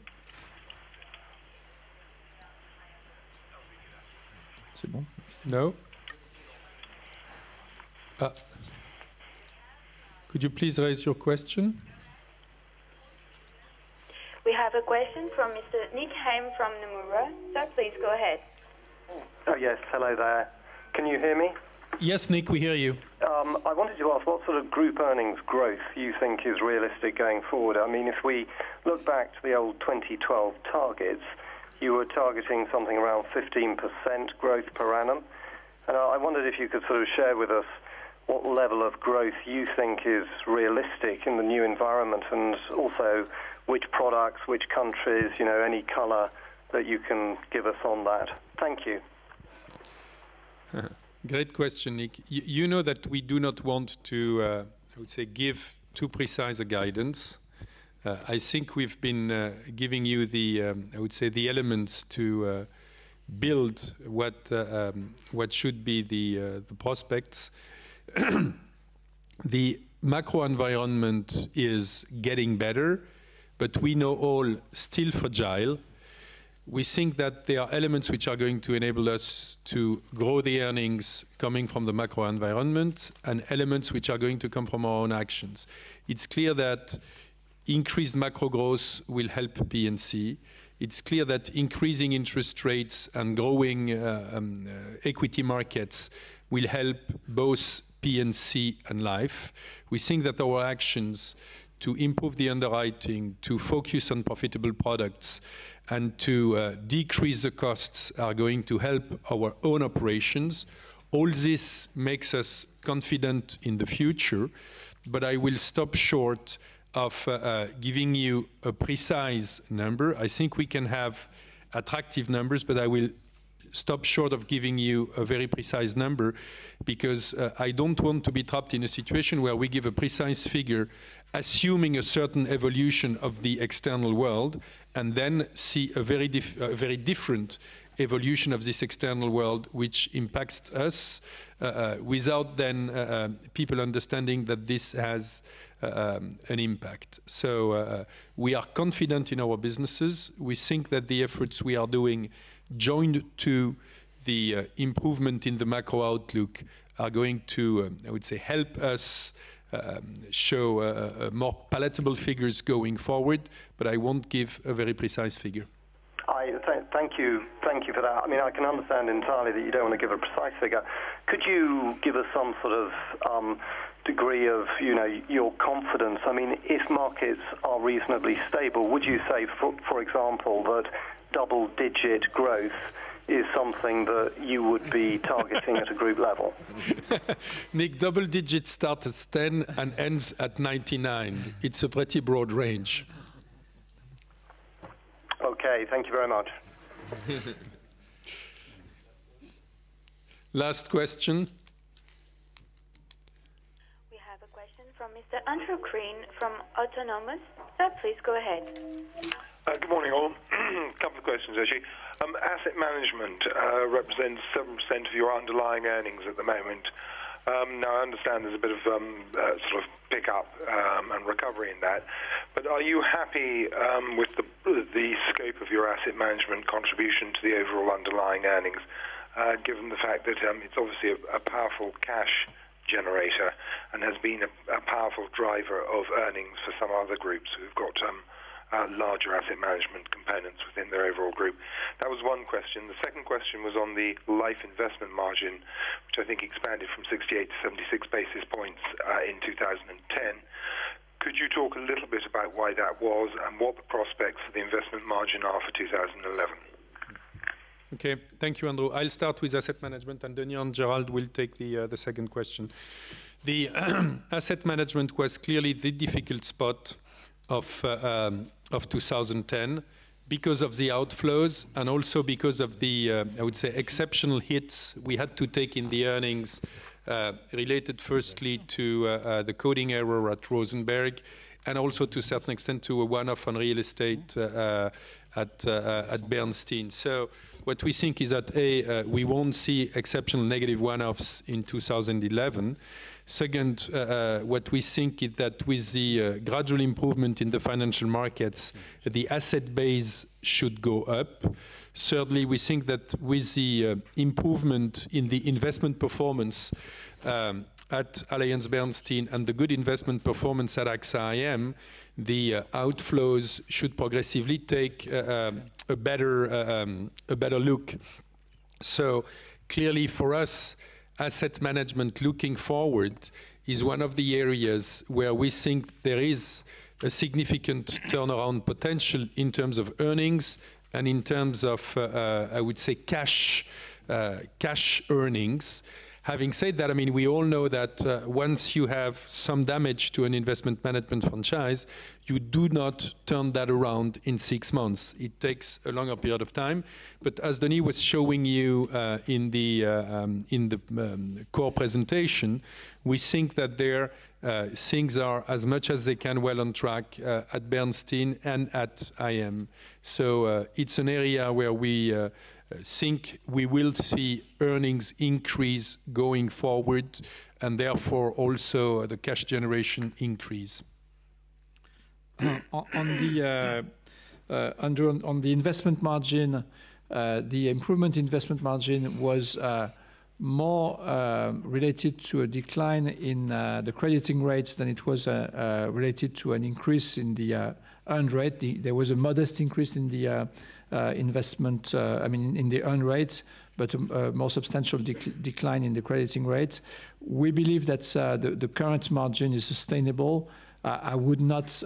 No? Could you please raise your question? We have a question from Mr. Nick Haim from Nomura. Sir, please go ahead. Oh, yes. Hello there. Can you hear me? Yes, Nick, we hear you. I wanted to ask what sort of group earnings growth you think is realistic going forward. I mean, if we look back to the old 2012 targets, you were targeting something around 15% growth per annum. And I wondered if you could sort of share with us what level of growth you think is realistic in the new environment, and also which products, which countries, any color that you can give us on that. Thank you. Great question, Nick. You know that we do not want to, I would say, give too precise a guidance. I think we've been giving you the, I would say, the elements to build what should be the prospects. The macro environment is getting better, but we know all still fragile. we think that there are elements which are going to enable us to grow the earnings coming from the macro environment and elements which are going to come from our own actions. It's clear that increased macro growth will help P&C. It's clear that increasing interest rates and growing equity markets will help both P&C and life. We think that our actions to improve the underwriting, to focus on profitable products, and to decrease the costs are going to help our own operations. All this makes us confident in the future, but I will stop short of giving you a precise number. I think we can have attractive numbers, but I will stop short of giving you a very precise number because I don't want to be trapped in a situation where we give a precise figure assuming a certain evolution of the external world and then see a very different evolution of this external world which impacts us without then people understanding that this has an impact. So we are confident in our businesses. We think that the efforts we are doing joined to the improvement in the macro outlook are going to, I would say, help us show more palatable figures going forward, but I won't give a very precise figure. Thank you for that. I mean, I can understand entirely that you don't want to give a precise figure. Could you give us some sort of degree of, your confidence? I mean, if markets are reasonably stable, would you say, for example, that double-digit growth is something that you would be targeting at a group level? Nick, double-digit starts at 10 and ends at 99. It's a pretty broad range. Okay, thank you very much. Last question. We have a question from Mr. Andrew Green from Autonomous. Sir, please go ahead. Good morning, all. A couple of questions, actually. Asset management represents 7% of your underlying earnings at the moment. Now, I understand there's a bit of sort of pick-up and recovery in that, but are you happy with the scope of your asset management contribution to the overall underlying earnings, given the fact that it's obviously a powerful cash generator and has been a powerful driver of earnings for some other groups who've got larger asset management components within their overall group? That was one question. The second question was on the life investment margin, which I think expanded from 68 to 76 basis points in 2010. Could you talk a little bit about why that was and what the prospects for the investment margin are for 2011? Okay, thank you, Andrew. I'll start with asset management, and Denis and Gerald will take the second question. The asset management was clearly the difficult spot of 2010 because of the outflows and also because of the, I would say, exceptional hits we had to take in the earnings related firstly to the coding error at Rosenberg and also to a certain extent to a one-off on real estate at Bernstein. So what we think is that, we won't see exceptional negative one-offs in 2011. Second, what we think is that with the gradual improvement in the financial markets, the asset base should go up. Thirdly, we think that with the improvement in the investment performance at Allianz Bernstein and the good investment performance at AXA IM, the outflows should progressively take a better look. So clearly for us, asset management looking forward is one of the areas where we think there is a significant turnaround potential in terms of earnings and in terms of, I would say, cash earnings. Having said that, I mean, we all know that once you have some damage to an investment management franchise, you do not turn that around in 6 months. It takes a longer period of time. But as Denis was showing you in the core presentation, we think that there things are as much as they can well on track at Bernstein and at IM. So it's an area where we think we will see earnings increase going forward and therefore also the cash generation increase. On the on the investment margin, the improvement in investment margin was more related to a decline in the crediting rates than it was related to an increase in the earned rate. There was a modest increase in the in the earned rate, but a more substantial decline in the crediting rate. We believe that the current margin is sustainable. I would not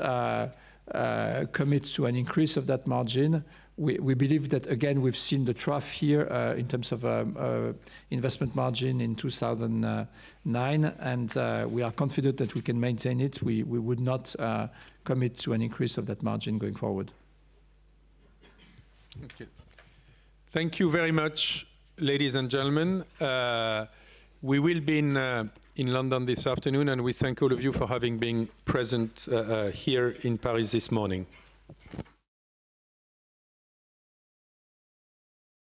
commit to an increase of that margin. We believe that, again, we've seen the trough here in terms of investment margin in 2009, and we are confident that we can maintain it. We would not commit to an increase of that margin going forward. Okay. Thank you very much, ladies and gentlemen. We will be in London this afternoon, and we thank all of you for having been present here in Paris this morning.